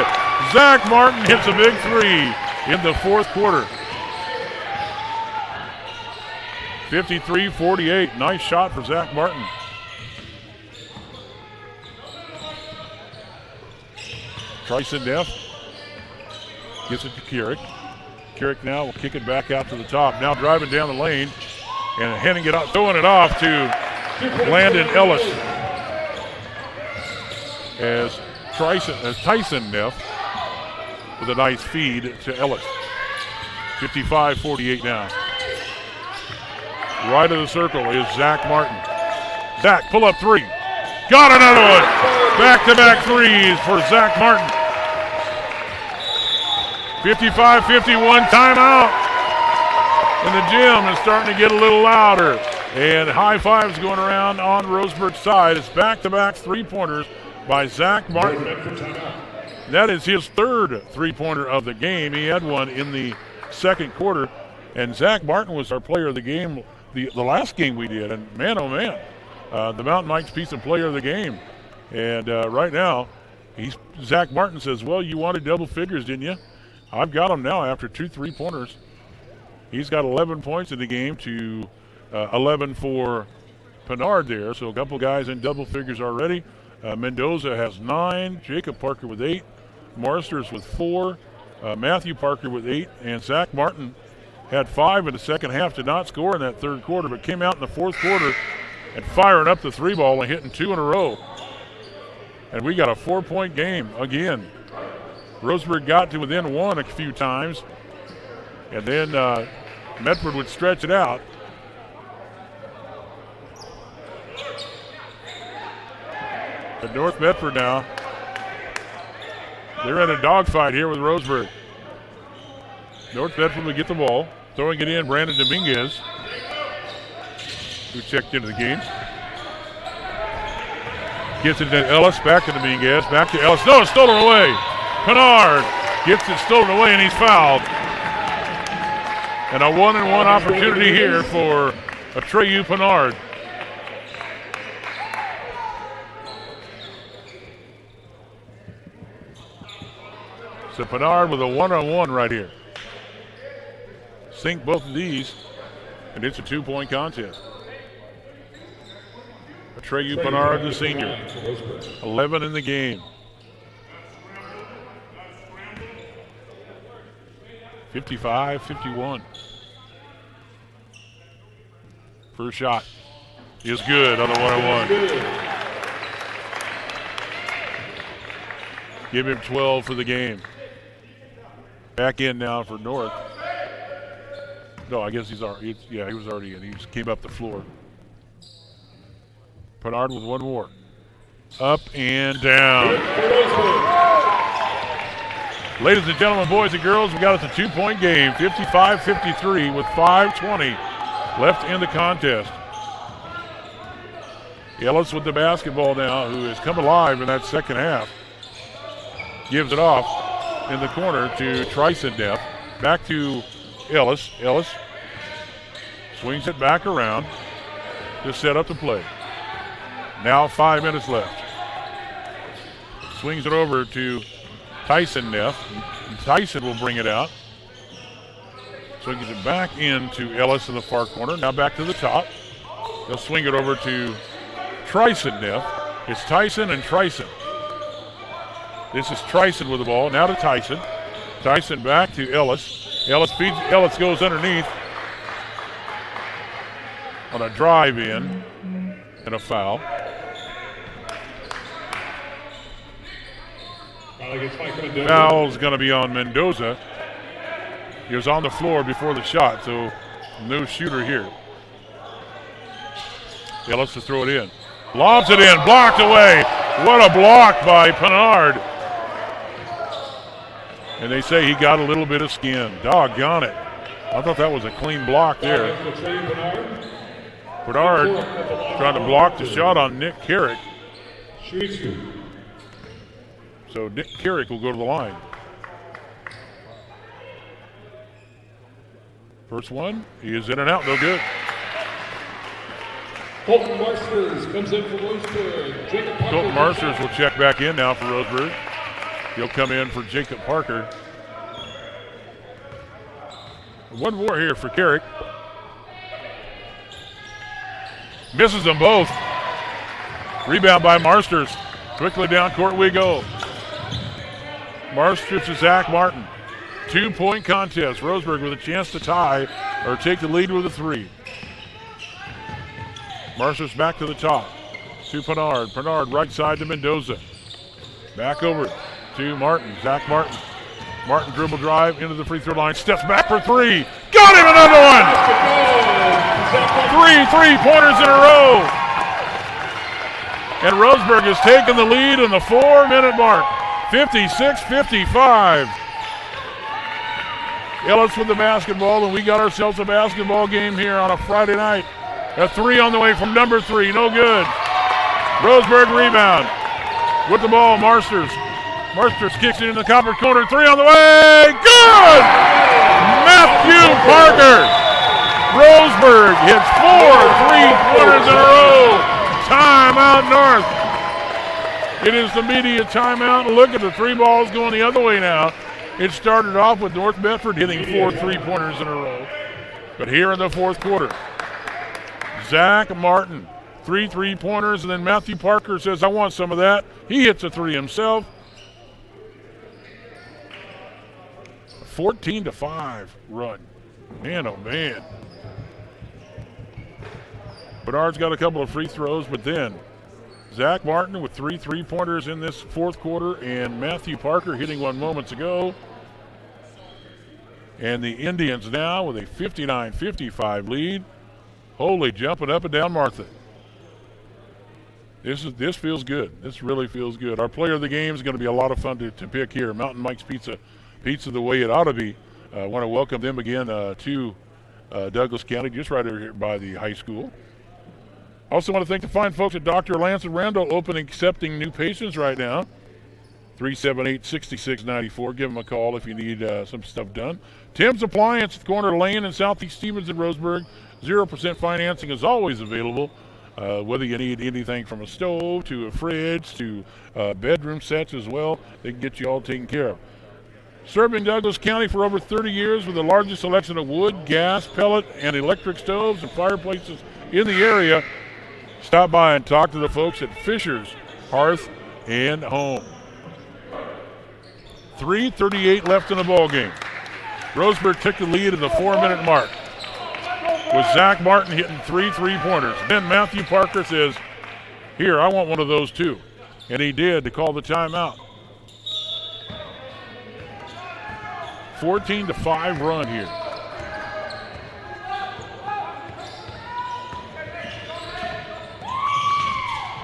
Zach Martin hits a big three in the fourth quarter. 53-48. Nice shot for Zach Martin. Tryson Neff gets it to Keurig. Keurig now will kick it back out to the top. Now driving down the lane and handing it off, throwing it off to Landon Ellis. As Tyson Neff with a nice feed to Ellis. 55-48 now. Right of the circle is Zach Martin. Zach, pull up three. Got another one. Back-to-back threes for Zach Martin. 55-51, timeout. And the gym is starting to get a little louder. And high fives going around on Roseburg's side. It's back-to-back three-pointers by Zach Martin. That is his third three-pointer of the game. He had one in the second quarter. And Zach Martin was our player of the game the last game we did. And man, oh man, the Mountain Mike's piece of player of the game. And right now, Zach Martin says, well, you wanted double figures, didn't you? I've got him now after 2 3-pointers. He's got 11 points in the game to 11 for Pinard there. So a couple guys in double figures already. Mendoza has 9. Jacob Parker with 8. Marsters with 4. Matthew Parker with 8. And Zach Martin had 5 in the second half. Did not score in that third quarter, but came out in the fourth quarter and firing up the three ball and hitting 2 in a row. And we got a 4-point game again. Roseburg got to within 1 a few times. And then Medford would stretch it out. But North Medford now, they're in a dogfight here with Roseburg. North Medford would get the ball. Throwing it in, Brandon Dominguez, who checked into the game. Gets it to Ellis, back to Dominguez, back to Ellis. No, it's stolen away. Pinard gets it stolen away, and he's fouled. And a 1-and-1 opportunity here for Atreyu Pinard. So Pinard with a 1-on-1 right here. Sink both of these, and it's a 2-point contest. Atreyu Pinard, the senior, 11 in the game. 55-51. First shot is good on the 1-on-1. Give him 12 for the game. Back in now for North. No, I guess he was already in. He just came up the floor. Pinard with one more. Up and down. Ladies and gentlemen, boys and girls, we got us a 2-point game. 55-53 with 5:20 left in the contest. Ellis with the basketball now, who has come alive in that second half. Gives it off in the corner to Tryson Neff. Back to Ellis. Ellis swings it back around to set up the play. Now 5 minutes left. Swings it over to Tyson Neff. Tyson will bring it out. So he gets it back into Ellis in the far corner. Now back to the top. They'll swing it over to Tryson Neff. It's Tyson and Tryson. This is Tryson with the ball. Now to Tyson. Tyson back to Ellis. Ellis feeds. Ellis goes underneath on a drive in and a foul. Foul's going to be on Mendoza. He was on the floor before the shot, so no shooter here. Ellis to throw it in. Lobs it in, blocked away. What a block by Pinard. And they say he got a little bit of skin. Doggone it. I thought that was a clean block there. Pinard trying to block the shot on Nick Carrick. So Nick Carrick will go to the line. First one, he is in and out, no good. Colton Marsters comes in for Roseburg. Jacob Parker. Colton Marsters will check back in now for Roseburg. He'll come in for Jacob Parker. One more here for Carrick. Misses them both. Rebound by Marsters. Quickly down court we go. Marsters to Zach Martin. 2-point contest. Roseburg with a chance to tie or take the lead with a 3. Marsters back to the top. To Pennard. Pennard right side to Mendoza. Back over to Martin. Zach Martin. Martin dribble drive into the free throw line. Steps back for 3. Got him another one! 3 3-pointers in a row. And Roseburg has taken the lead in the 4-minute mark. 56-55. Ellis with the basketball, and we got ourselves a basketball game here on a Friday night. A 3 on the way from number 3, no good. Roseburg rebound. With the ball, Marsters. Marsters kicks it in the copper corner, 3 on the way, good! Matthew Parker. Roseburg hits 4 3-pointers in a row. Timeout North. It is the media timeout. Look at the 3 balls going the other way now. It started off with North Medford hitting 4 3-pointers in a row. But here in the fourth quarter, Zach Martin, 3 3-pointers, and then Matthew Parker says, I want some of that. He hits a 3 himself. 14-5 run. Man, oh man. Bernard's got a couple of free throws, but then Zach Martin with 3 3-pointers in this fourth quarter, and Matthew Parker hitting one moments ago. And the Indians now with a 59-55 lead. Holy, jumping up and down Martha. This feels good. This really feels good. Our player of the game is going to be a lot of fun to pick here. Mountain Mike's Pizza the way it ought to be. I want to welcome them again to Douglas County, just right over here by the high school. Also want to thank the fine folks at Dr. Lance and Randall, open accepting new patients right now. 378-6694. Give them a call if you need some stuff done. Tim's Appliance, corner Lane in Southeast Stevens and Roseburg. 0% financing is always available. Whether you need anything from a stove to a fridge to bedroom sets as well, they can get you all taken care of. Serving Douglas County for over 30 years with the largest selection of wood, gas, pellet, and electric stoves and fireplaces in the area. Stop by and talk to the folks at Fisher's Hearth and Home. 3:38 left in the ball game. Roseburg took the lead in the 4-minute mark with Zach Martin hitting 3 3-pointers. Then Matthew Parker says, here, I want one of those too. And he did to call the timeout. 14-5 run here.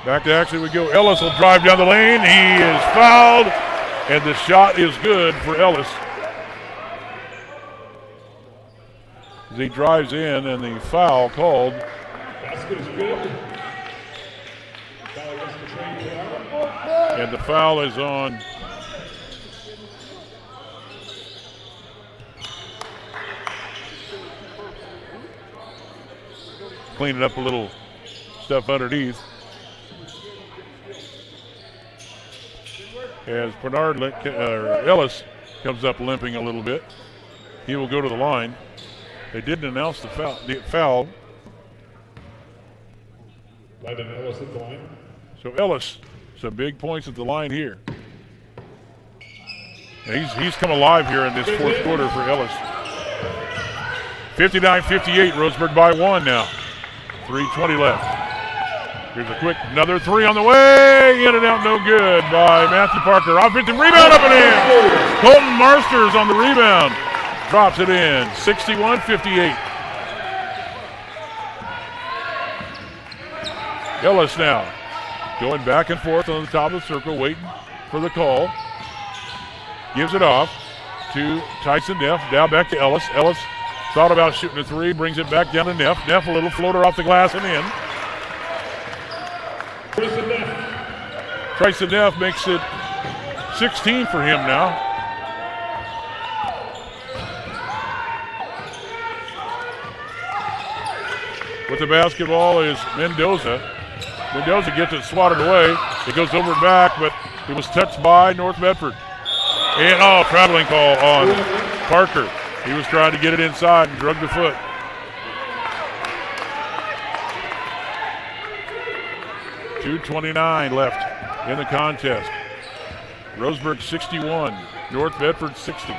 Back to action we go. Ellis will drive down the lane. He is fouled, and the shot is good for Ellis. As he drives in, and the foul called. Basket is good. Foul against the train. And the foul is on cleaning up a little stuff underneath. As Ellis comes up limping a little bit. He will go to the line. They didn't announce the foul. Landon Ellis at the line. So Ellis, some big points at the line here. And he's come alive here in this fourth quarter for Ellis. 59-58, Roseburg by 1 now. 3:20 left. Here's a quick, another 3 on the way. In and out, no good by Matthew Parker. Offensive rebound up and in. Colton Marsters on the rebound. Drops it in, 61-58. Ellis now going back and forth on the top of the circle, waiting for the call. Gives it off to Tyson Neff. Now back to Ellis. Ellis thought about shooting a 3, brings it back down to Neff. Neff, a little floater off the glass and in. Tyson Neff makes it 16 for him now. with the basketball is Mendoza. Mendoza gets it swatted away. It goes over and back, but it was touched by North Medford. And, traveling call on Parker. He was trying to get it inside and drug the foot. .229 left in the contest. Roseburg 61, North Medford 60.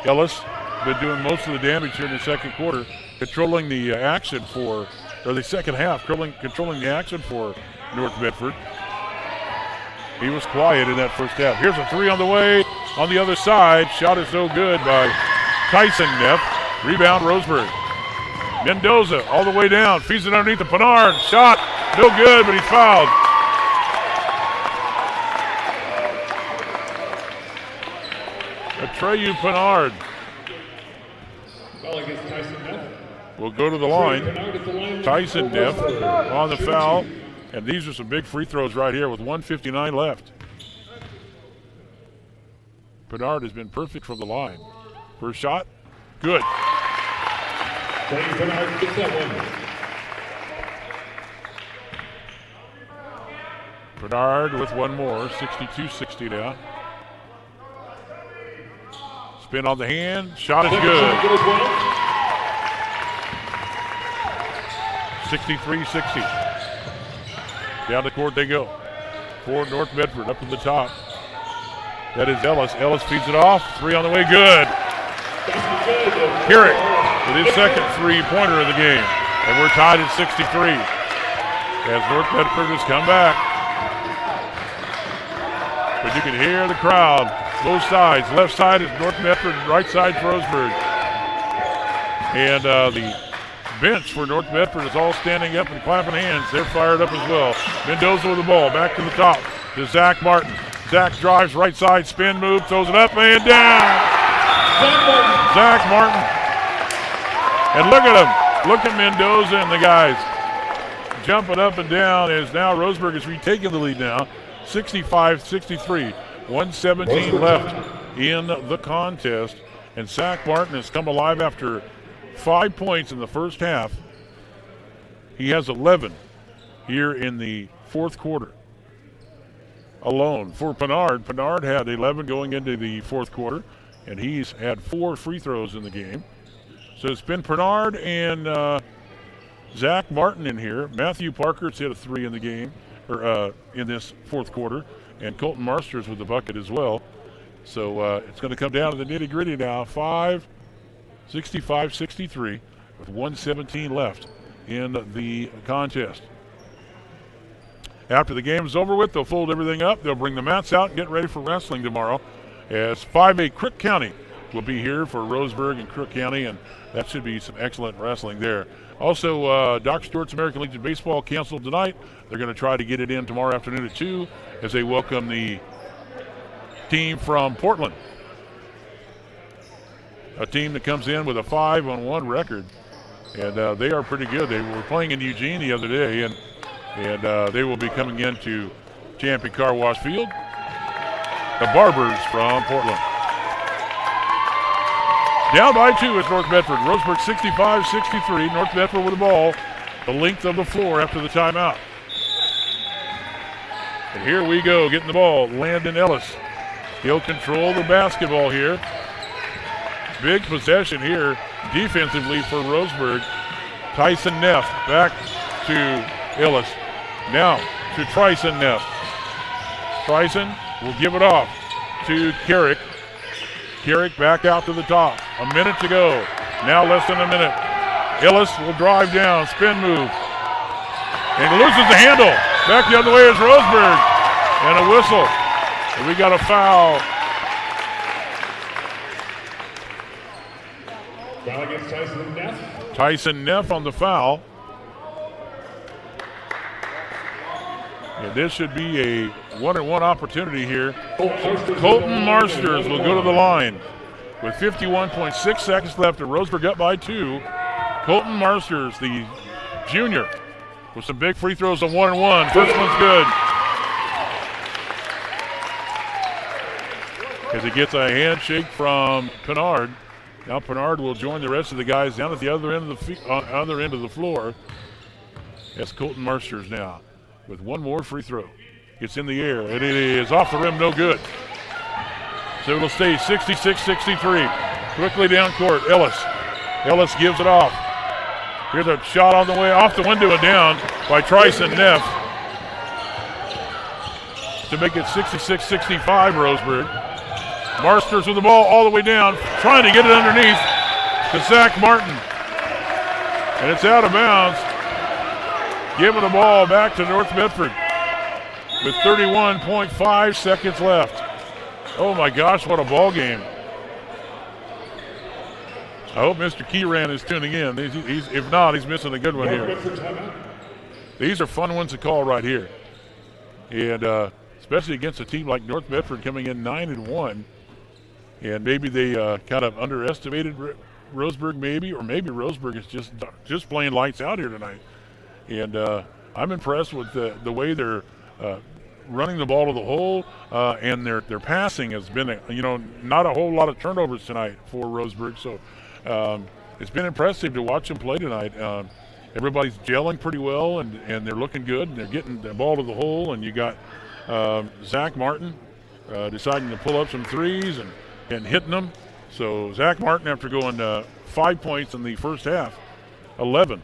Ellis been doing most of the damage here in the second quarter, controlling the action for, or the second half, controlling the action for North Medford. He was quiet in that first half. Here's a three on the way on the other side. Shot is no good by Tyson Neff. Rebound Roseburg. Mendoza all the way down. Feeds it underneath the Pinard. Shot no good, but he's fouled. Atreyu Pinard will go to the line. Tyson Neff on the foul. And these are some big free throws right here with 1:59 left. Pinard has been perfect from the line. First shot, good. Pinard with one more, 62-60 now. Spin on the hand, shot is good. 63-60. Down the court they go. For North Medford up to the top. That is Ellis. Ellis feeds it off. Three on the way, good. Carrick with his second three-pointer of the game. And we're tied at 63 as North Medford has come back. But you can hear the crowd, both sides. Left side is North Medford, right side Roseburg. And the bench for North Medford is all standing up and clapping hands. They're fired up as well. Mendoza with the ball, back to the top to Zach Martin. Zach drives right side, spin move, throws it up and down. Zach Martin. And look at him. Look at Mendoza and the guys jumping up and down as now Roseburg is retaking the lead now. 65-63. 1:17 left in the contest. And Zach Martin has come alive after 5 points in the first half. He has 11 here in the fourth quarter alone. For Pinard, Pinard had 11 going into the fourth quarter, and he's had 4 free throws in the game. So it's been Pinard and Zach Martin in here. Matthew Parker's hit a 3 in the game, or in this fourth quarter, and Colton Marsters with the bucket as well. So it's going to come down to the nitty-gritty now. 65-63 with 1:17 left in the contest. After the game is over with, they'll fold everything up. They'll bring the mats out and get ready for wrestling tomorrow as 5A Crook County will be here for Roseburg and Crook County, and that should be some excellent wrestling there. Also, Dr. Stewart's American Legion Baseball canceled tonight. They're going to try to get it in tomorrow afternoon at 2 as they welcome the team from Portland. A team that comes in with a 5-1 record, and they are pretty good. They were playing in Eugene the other day, and they will be coming into Champion Car Wash Field. The Barbers from Portland. Down by 2 is North Medford. Roseburg 65-63. North Medford with the ball, the length of the floor after the timeout. And here we go, getting the ball. Landon Ellis. He'll control the basketball here. Big possession here defensively for Roseburg. Tyson Neff back to Ellis. Now to Tyson Neff. Tyson will give it off to Carrick. Carrick back out to the top. A minute to go. Now less than a minute. Ellis will drive down, spin move. And loses the handle. Back the other way is Roseburg. And a whistle. And we got a foul. Foul against Tyson Neff. Tyson Neff on the foul. And this should be a 1-on-1 opportunity here. Colton Marsters will go to the line with 51.6 seconds left, and Roseburg up by 2. Colton Marsters, the junior, with some big free throws on 1-on-1. First one's good. As he gets a handshake from Pinard. Now Pennard will join the rest of the guys down at the other end of the other end of the floor. That's Colton Marsters now with one more free throw. It's in the air, and it is off the rim, no good. So it'll stay 66-63. Quickly down court, Ellis. Ellis gives it off. Here's a shot on the way off the window and down by Tryson Neff to make it 66-65 Roseburg. Marsters with the ball all the way down, trying to get it underneath to Zach Martin. And it's out of bounds. Giving the ball back to North Medford with 31.5 seconds left. Oh my gosh, what a ball game. I hope Mr. Keyran is tuning in. If not, he's missing a good one here. These are fun ones to call right here. And especially against a team like North Medford coming in 9-1. And maybe they kind of underestimated Roseburg or maybe Roseburg is just playing lights out here tonight. And I'm impressed with the way they're running the ball to the hole, and their passing has been, not a whole lot of turnovers tonight for Roseburg. So it's been impressive to watch them play tonight. Everybody's gelling pretty well, and they're looking good, and they're getting the ball to the hole. And you got Zach Martin deciding to pull up some threes and hitting them. So Zach Martin, after going 5 points in the first half, 11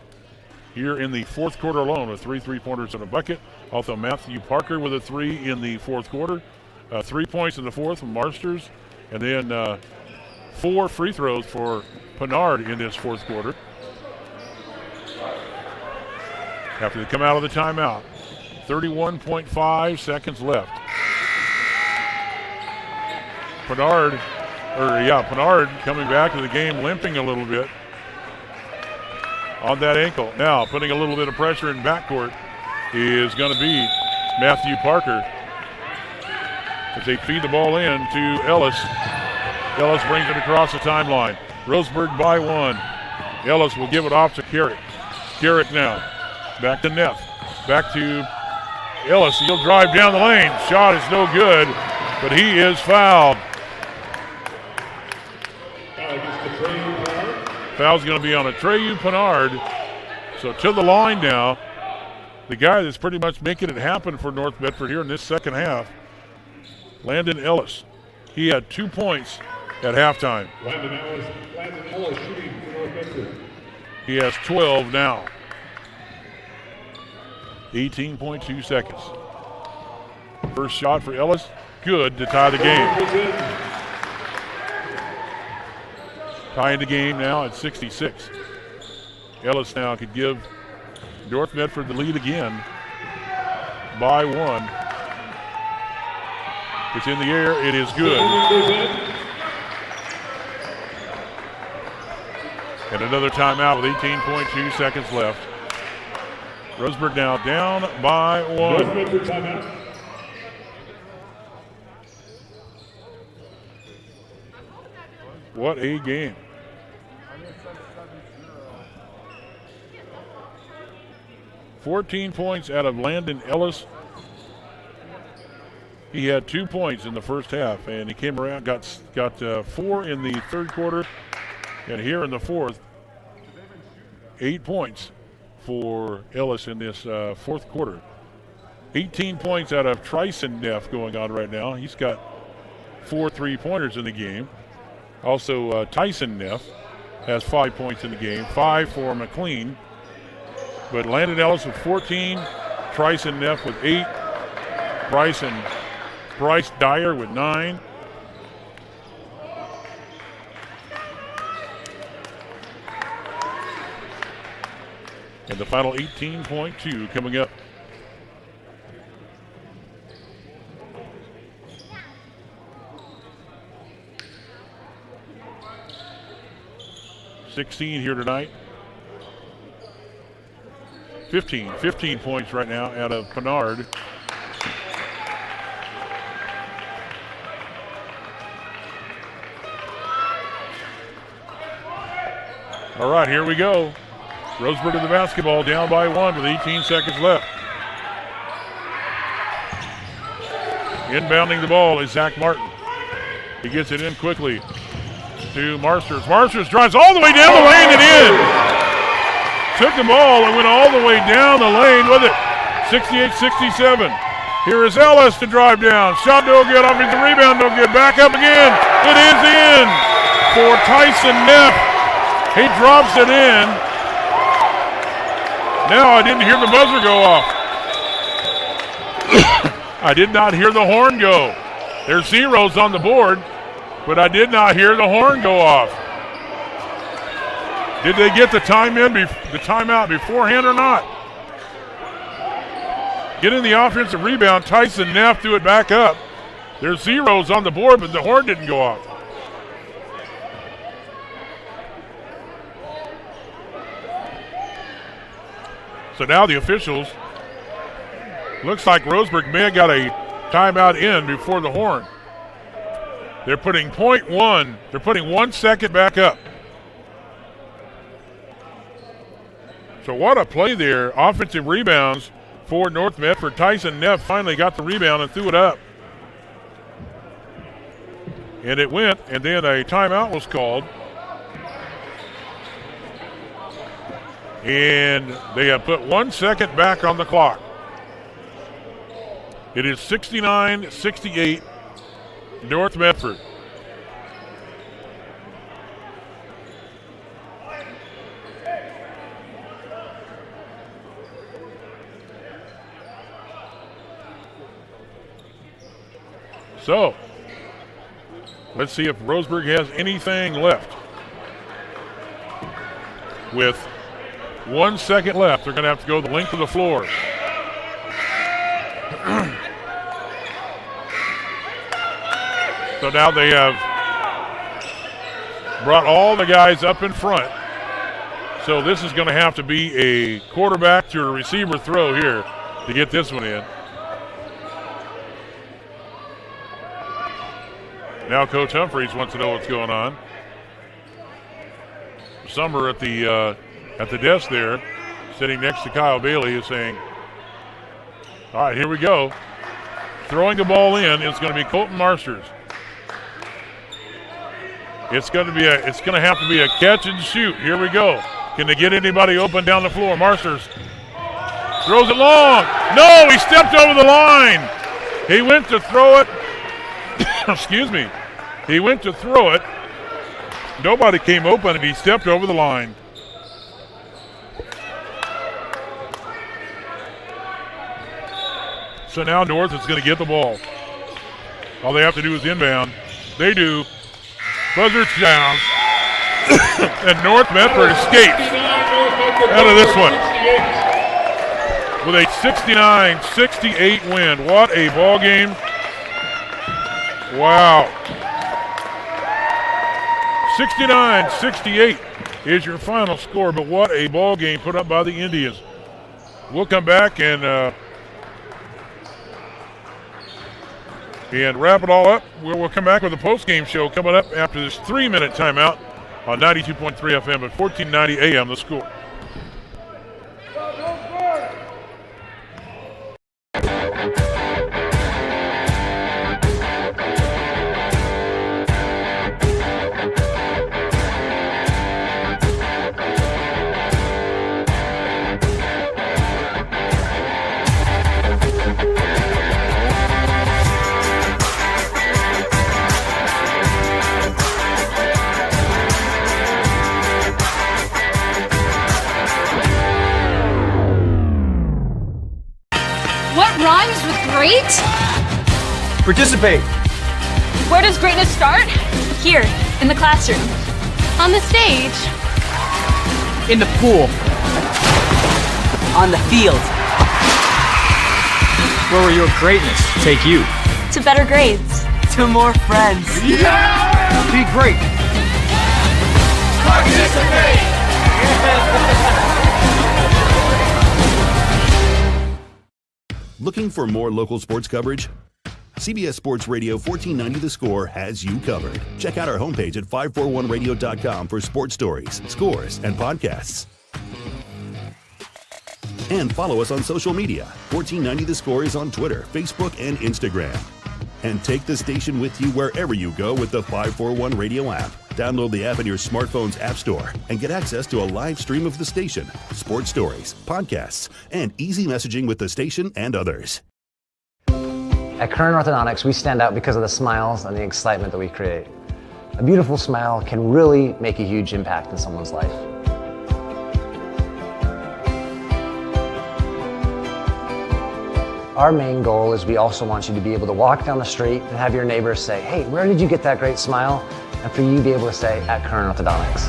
here in the fourth quarter alone with 3 3-pointers and a bucket. Also Matthew Parker with a 3 in the fourth quarter. 3 points in the fourth from Marsters. And then 4 free throws for Pennard in this fourth quarter. After they come out of the timeout. 31.5 seconds left. Pennard coming back to the game limping a little bit on that ankle. Now putting a little bit of pressure in backcourt is going to be Matthew Parker as they feed the ball in to Ellis. Ellis brings it across the timeline. Roseburg by 1. Ellis will give it off to Carrick. Carrick now back to Neff. Back to Ellis. He'll drive down the lane. Shot is no good, but he is fouled. Foul's going to be on Atreyu Pennard. So to the line now, the guy that's pretty much making it happen for North Medford here in this second half, Landon Ellis. He had 2 points at halftime. Landon Ellis shooting for North Medford. He has 12 now. 18.2 seconds. First shot for Ellis, good to tie the game. Tying the game now at 66. Ellis now could give North Medford the lead again by 1. It's in the air. It is good. And another timeout with 18.2 seconds left. Roseburg now down by 1. North Medford timeout. What a game. $14 points out of Landon Ellis. He had 2 points in the first half, and he came around, got 4 in the third quarter, and here in the fourth, 8 points for Ellis in this fourth quarter. 18 points out of Tryson Neff going on right now. He's got 4 3-pointers in the game. Also, Tyson Neff has 5 points in the game, 5 for McLean. But Landon Ellis with 14, Tryson Neff with 8, Bryce Dyer with 9. And the final 18.2 coming up. $16 here tonight. 15 points right now out of Pennard. All right, here we go. Roseburg to the basketball, down by 1 with 18 seconds left. Inbounding the ball is Zach Martin. He gets it in quickly to Marsters. Marsters drives all the way down the lane and in. Took the ball and went all the way down the lane with it. 68-67. Here is Ellis to drive down. Shot no good. Offensive rebound no good. Back up again. It is in for Tyson Neff. He drops it in. Now I didn't hear the buzzer go off. I did not hear the horn go. There's zeros on the board, but I did not hear the horn go off. Did they get the timeout beforehand or not? Getting the offensive rebound, Tyson Neff threw it back up. There's zeros on the board, but the horn didn't go off. So now the officials, looks like Roseburg may have got a timeout in before the horn. They're putting 0.1, they're putting 1 second back up. So what a play there. Offensive rebounds for North Medford. Tyson Neff finally got the rebound and threw it up. And it went, and then a timeout was called. And they have put 1 second back on the clock. It is 69-68 North Medford. So, let's see if Roseburg has anything left. With 1 second left, they're going to have to go the length of the floor. So now they have brought all the guys up in front. So this is going to have to be a quarterback to a receiver throw here to get this one in. Now Coach Humphreys wants to know what's going on. Summer at the desk there, sitting next to Kyle Bailey, is saying, all right, here we go. Throwing the ball in is going to be Colton Marsters. It's going to have to be a catch and shoot. Here we go. Can they get anybody open down the floor? Marsters throws it long. No, he stepped over the line. He went to throw it. Excuse me. He went to throw it. Nobody came open, and he stepped over the line. So now North is going to get the ball. All they have to do is inbound. They do. Buzzard's down. And North Medford escapes out of this one with a 69-68 win. What a ball game. Wow. 69-68 is your final score, but what a ball game put up by the Indians. We'll come back and wrap it all up. We'll come back with a post-game show coming up after this 3-minute timeout on 92.3 FM at 1490 AM, The Score. Rhymes with great? Participate. Where does greatness start? Here, in the classroom. On the stage. In the pool. On the field. Where will your greatness take you? To better grades. To more friends. Yeah! Be great. Participate! Looking for more local sports coverage? CBS Sports Radio 1490 The Score has you covered. Check out our homepage at 541radio.com for sports stories, scores, and podcasts. And follow us on social media. 1490 The Score is on Twitter, Facebook, and Instagram. And take the station with you wherever you go with the 541 Radio app. Download the app in your smartphone's app store and get access to a live stream of the station, sports stories, podcasts, and easy messaging with the station and others. At Current Orthodontics, we stand out because of the smiles and the excitement that we create. A beautiful smile can really make a huge impact in someone's life. Our main goal is we also want you to be able to walk down the street and have your neighbors say, "Hey, where did you get that great smile?" And for you to be able to say, "At Current Orthodontics."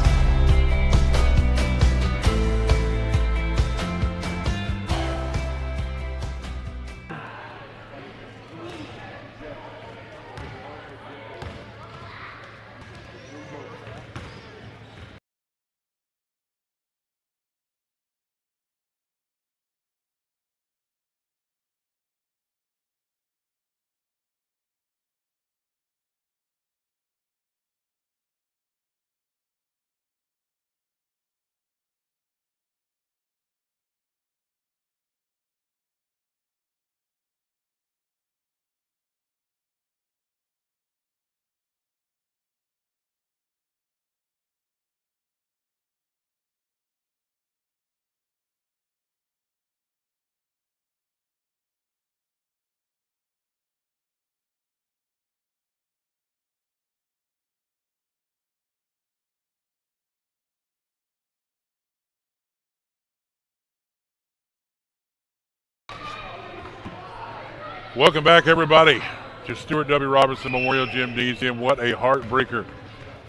Welcome back, everybody, to Stuart W. Robertson Memorial Gymnasium. What a heartbreaker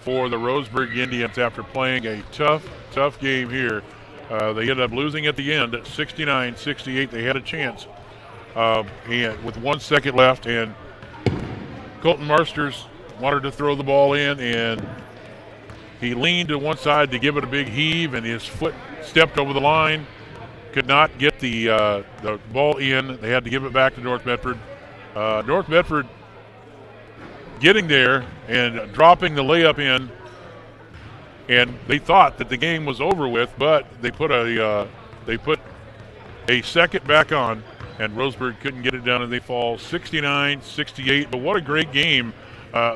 for the Roseburg Indians after playing a tough game here. They ended up losing at the end at 69-68. They had a chance and with 1 second left, and Colton Marsters wanted to throw the ball in, and he leaned to one side to give it a big heave, and his foot stepped over the line. Could not get the ball in. They had to give it back to North Medford. North Medford getting there and dropping the layup in, and they thought that the game was over with, but they put a second back on, and Roseburg couldn't get it done, and they fall 69-68. But what a great game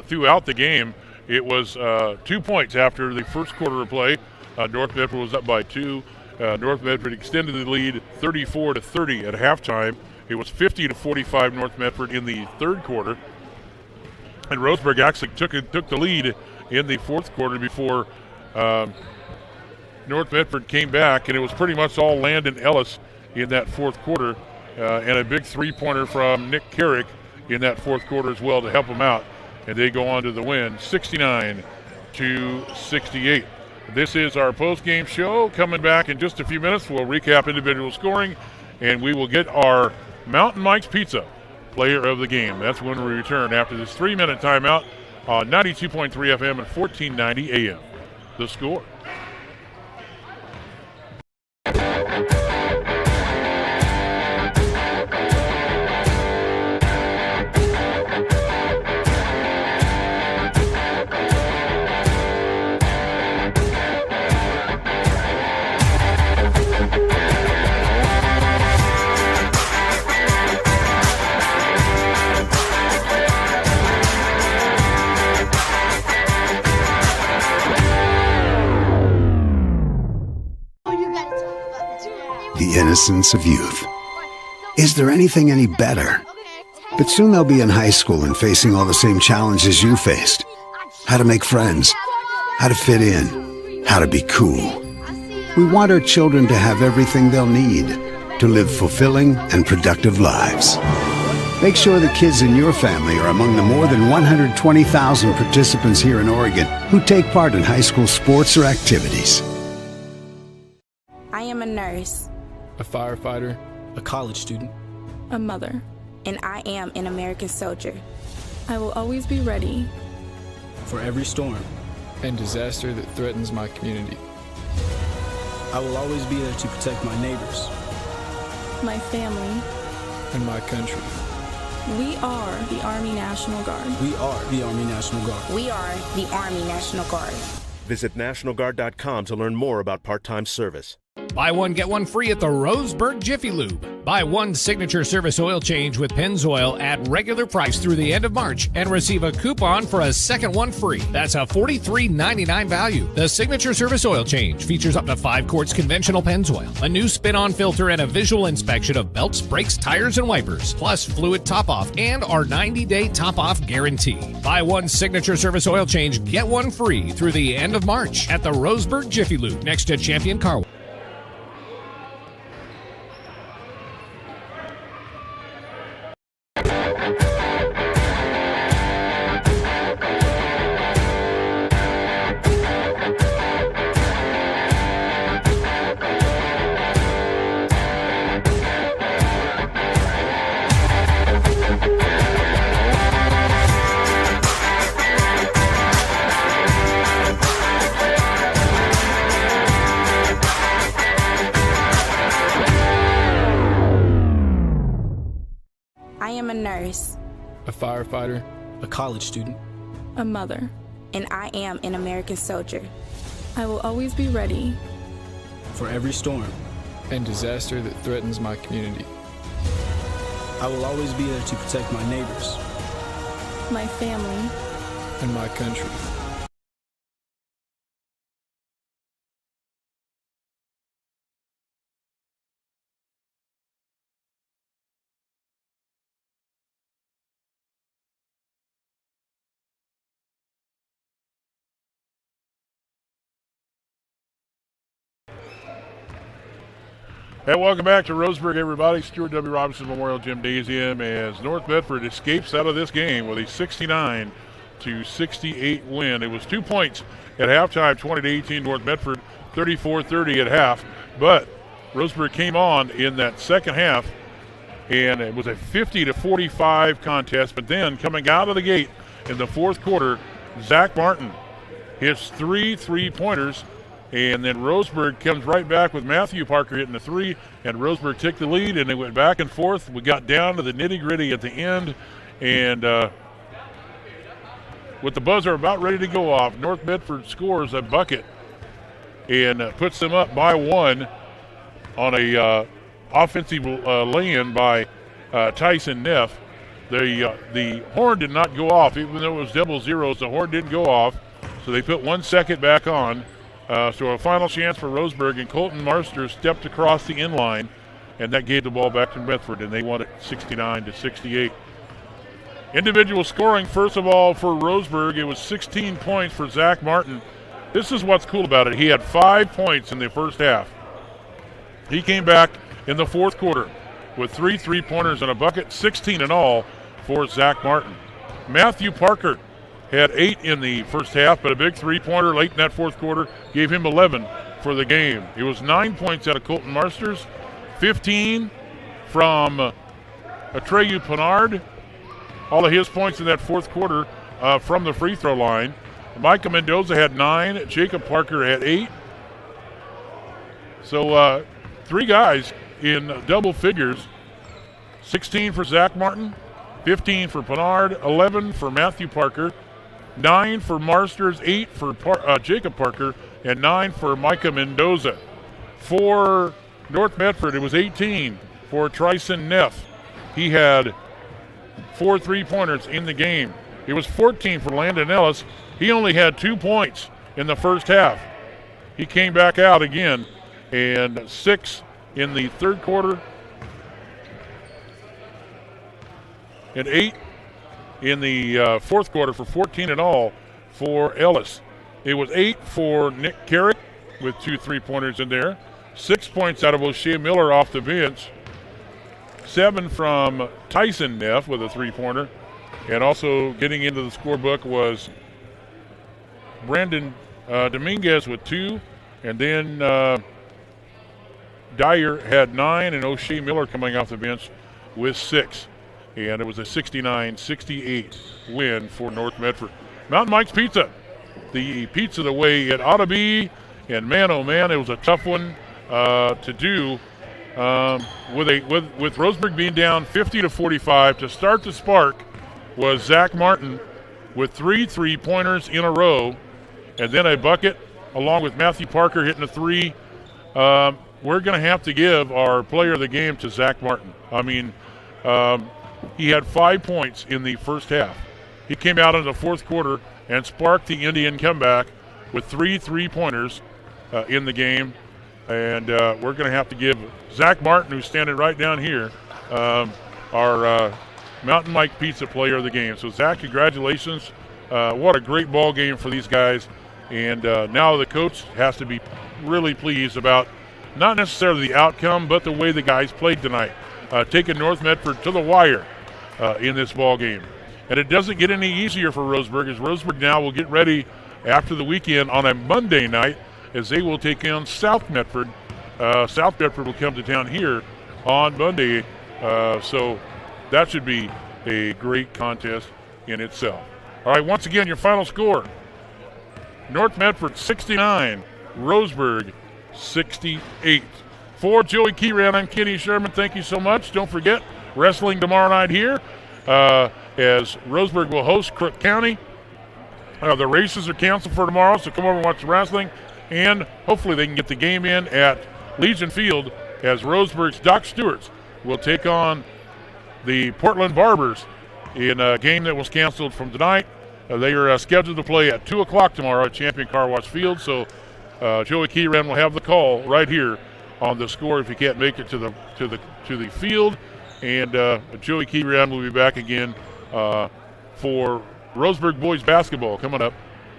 throughout the game. It was 2 points after the first quarter of play. North Medford was up by 2. North Medford extended the lead 34-30 at halftime. It was 50-45 North Medford in the third quarter. And Roseburg actually took the lead in the fourth quarter before North Medford came back, and it was pretty much all Landon Ellis in that fourth quarter, and a big three-pointer from Nick Carrick in that fourth quarter as well to help them out. And they go on to the win, 69-68. This is our post-game show. Coming back in just a few minutes, we'll recap individual scoring, and we will get our Mountain Mike's Pizza player of the game. That's when we return after this 3-minute timeout on 92.3 FM and 1490 AM. The Score. The innocence of youth. Is there anything any better? But soon they'll be in high school and facing all the same challenges you faced. How to make friends, how to fit in, how to be cool. We want our children to have everything they'll need to live fulfilling and productive lives. Make sure the kids in your family are among the more than 120,000 participants here in Oregon who take part in high school sports or activities. I am a nurse, a firefighter, a college student, a mother, and I am an American soldier. I will always be ready for every storm and disaster that threatens my community. I will always be there to protect my neighbors, my family, and my country. We are the Army National Guard. We are the Army National Guard. We are the Army National Guard. Visit NationalGuard.com to learn more about part-time service. Buy one, get one free at the Roseburg Jiffy Lube. Buy one signature service oil change with Pennzoil at regular price through the end of March and receive a coupon for a second one free. That's a $43.99 value. The signature service oil change features up to 5 quarts conventional Pennzoil, a new spin-on filter, and a visual inspection of belts, brakes, tires, and wipers, plus fluid top-off and our 90-day top-off guarantee. Buy one signature service oil change, get one free through the end of March at the Roseburg Jiffy Lube next to Champion Car Wash. I am a nurse. A firefighter. A college student. A mother. And I am an American soldier. I will always be ready. For every storm. And disaster that threatens my community. I will always be there to protect my neighbors. My family. And my country. Hey, welcome back to Roseburg, everybody. Stuart W. Robinson Memorial Gymnasium as North Medford escapes out of this game with a 69-68 win. It was 2 points at halftime, 20-18 North Medford, 34-30 at half. But Roseburg came on in that second half, and it was a 50-45 contest. But then coming out of the gate in the fourth quarter, Zach Martin hits 3 3-pointers. And then Roseburg comes right back with Matthew Parker hitting the 3, and Roseburg took the lead, and they went back and forth. We got down to the nitty-gritty at the end, and with the buzzer about ready to go off, North Medford scores a bucket and puts them up by 1 on a offensive lay-in by Tyson Neff. The horn did not go off, even though it was double zeros. The horn didn't go off, so they put 1 second back on. So a final chance for Roseburg, and Colton Marster stepped across the inline, and that gave the ball back to Medford, and they won it 69-68. Individual scoring, first of all, for Roseburg, it was 16 points for Zach Martin. This is what's cool about it. He had 5 points in the first half. He came back in the fourth quarter with 3 3-pointers and a bucket, 16 in all for Zach Martin. Matthew Parker had 8 in the first half, but a big 3-pointer late in that fourth quarter gave him 11 for the game. It was 9 points out of Colton Marsters, 15 from Atreyu Pinard. All of his points in that fourth quarter from the free throw line. Micah Mendoza had 9. Jacob Parker had 8. So 3 guys in double figures. 16 for Zach Martin, 15 for Pinard, 11 for Matthew Parker, 9 for Marsters, 8 for Jacob Parker, and 9 for Micah Mendoza. For North Medford, it was 18 for Tyson Neff. He had 4 3-pointers in the game. It was 14 for Landon Ellis. He only had 2 points in the first half. He came back out again, and 6 in the third quarter, and 8 in the fourth quarter for 14 in all for Ellis. It was 8 for Nick Carrick with 2 3-pointers in there. 6 points out of O'Shea Miller off the bench. 7 from Tyson Neff with a 3-pointer. And also getting into the scorebook was Brandon Dominguez with 2. And then Dyer had 9, and O'Shea Miller coming off the bench with 6. And it was a 69-68 win for North Medford. Mountain Mike's Pizza, the pizza the way it ought to be. And man, oh man, it was a tough one to do. With Roseburg being down 50-45, to start the spark was Zach Martin with 3 3-pointers in a row, and then a bucket along with Matthew Parker hitting a 3. we're going to have to give our player of the game to Zach Martin. I mean, he had 5 points in the first half. He came out in the fourth quarter and sparked the Indian comeback with 3 3-pointers in the game. And we're going to have to give Zach Martin, who's standing right down here, our Mountain Mike Pizza player of the game. So, Zach, congratulations. What a great ball game for these guys. And now the coach has to be really pleased about not necessarily the outcome, but the way the guys played tonight, taking North Medford to the wire in this ball game. And it doesn't get any easier for Roseburg, as Roseburg now will get ready after the weekend on a Monday night as they will take on South Medford. South Medford will come to town here on Monday, so that should be a great contest in itself. All right, once again, your final score. North Medford 69, Roseburg 68. For Joey Keyran, I'm Kenny Sherman. Thank you so much. Don't forget, wrestling tomorrow night here as Roseburg will host Crook County. The races are canceled for tomorrow, so come over and watch the wrestling. And hopefully they can get the game in at Legion Field as Roseburg's Doc Stewarts will take on the Portland Barbers in a game that was canceled from tonight. They are scheduled to play at 2 o'clock tomorrow at Champion Car Wash Field. So Joey Keyran will have the call right here on the score if he can't make it to the field. And Joey Keyran will be back again for Roseburg boys basketball coming up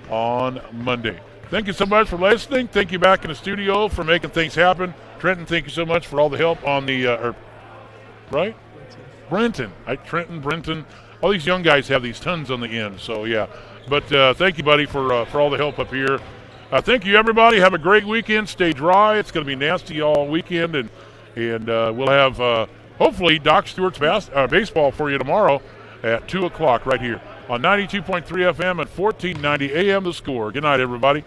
on Monday. Thank you so much for listening. Thank you back in the studio for making things happen. Trenton, thank you so much for all the help on the Brenton. Trenton, Brenton. All these young guys have these tons on the end, so yeah. But thank you, buddy, for all the help up here. Thank you, everybody. Have a great weekend. Stay dry. It's going to be nasty all weekend, and we'll have hopefully Doc Stewart's baseball for you tomorrow at 2 o'clock right here on 92.3 FM and 1490 AM The Score. Good night, everybody.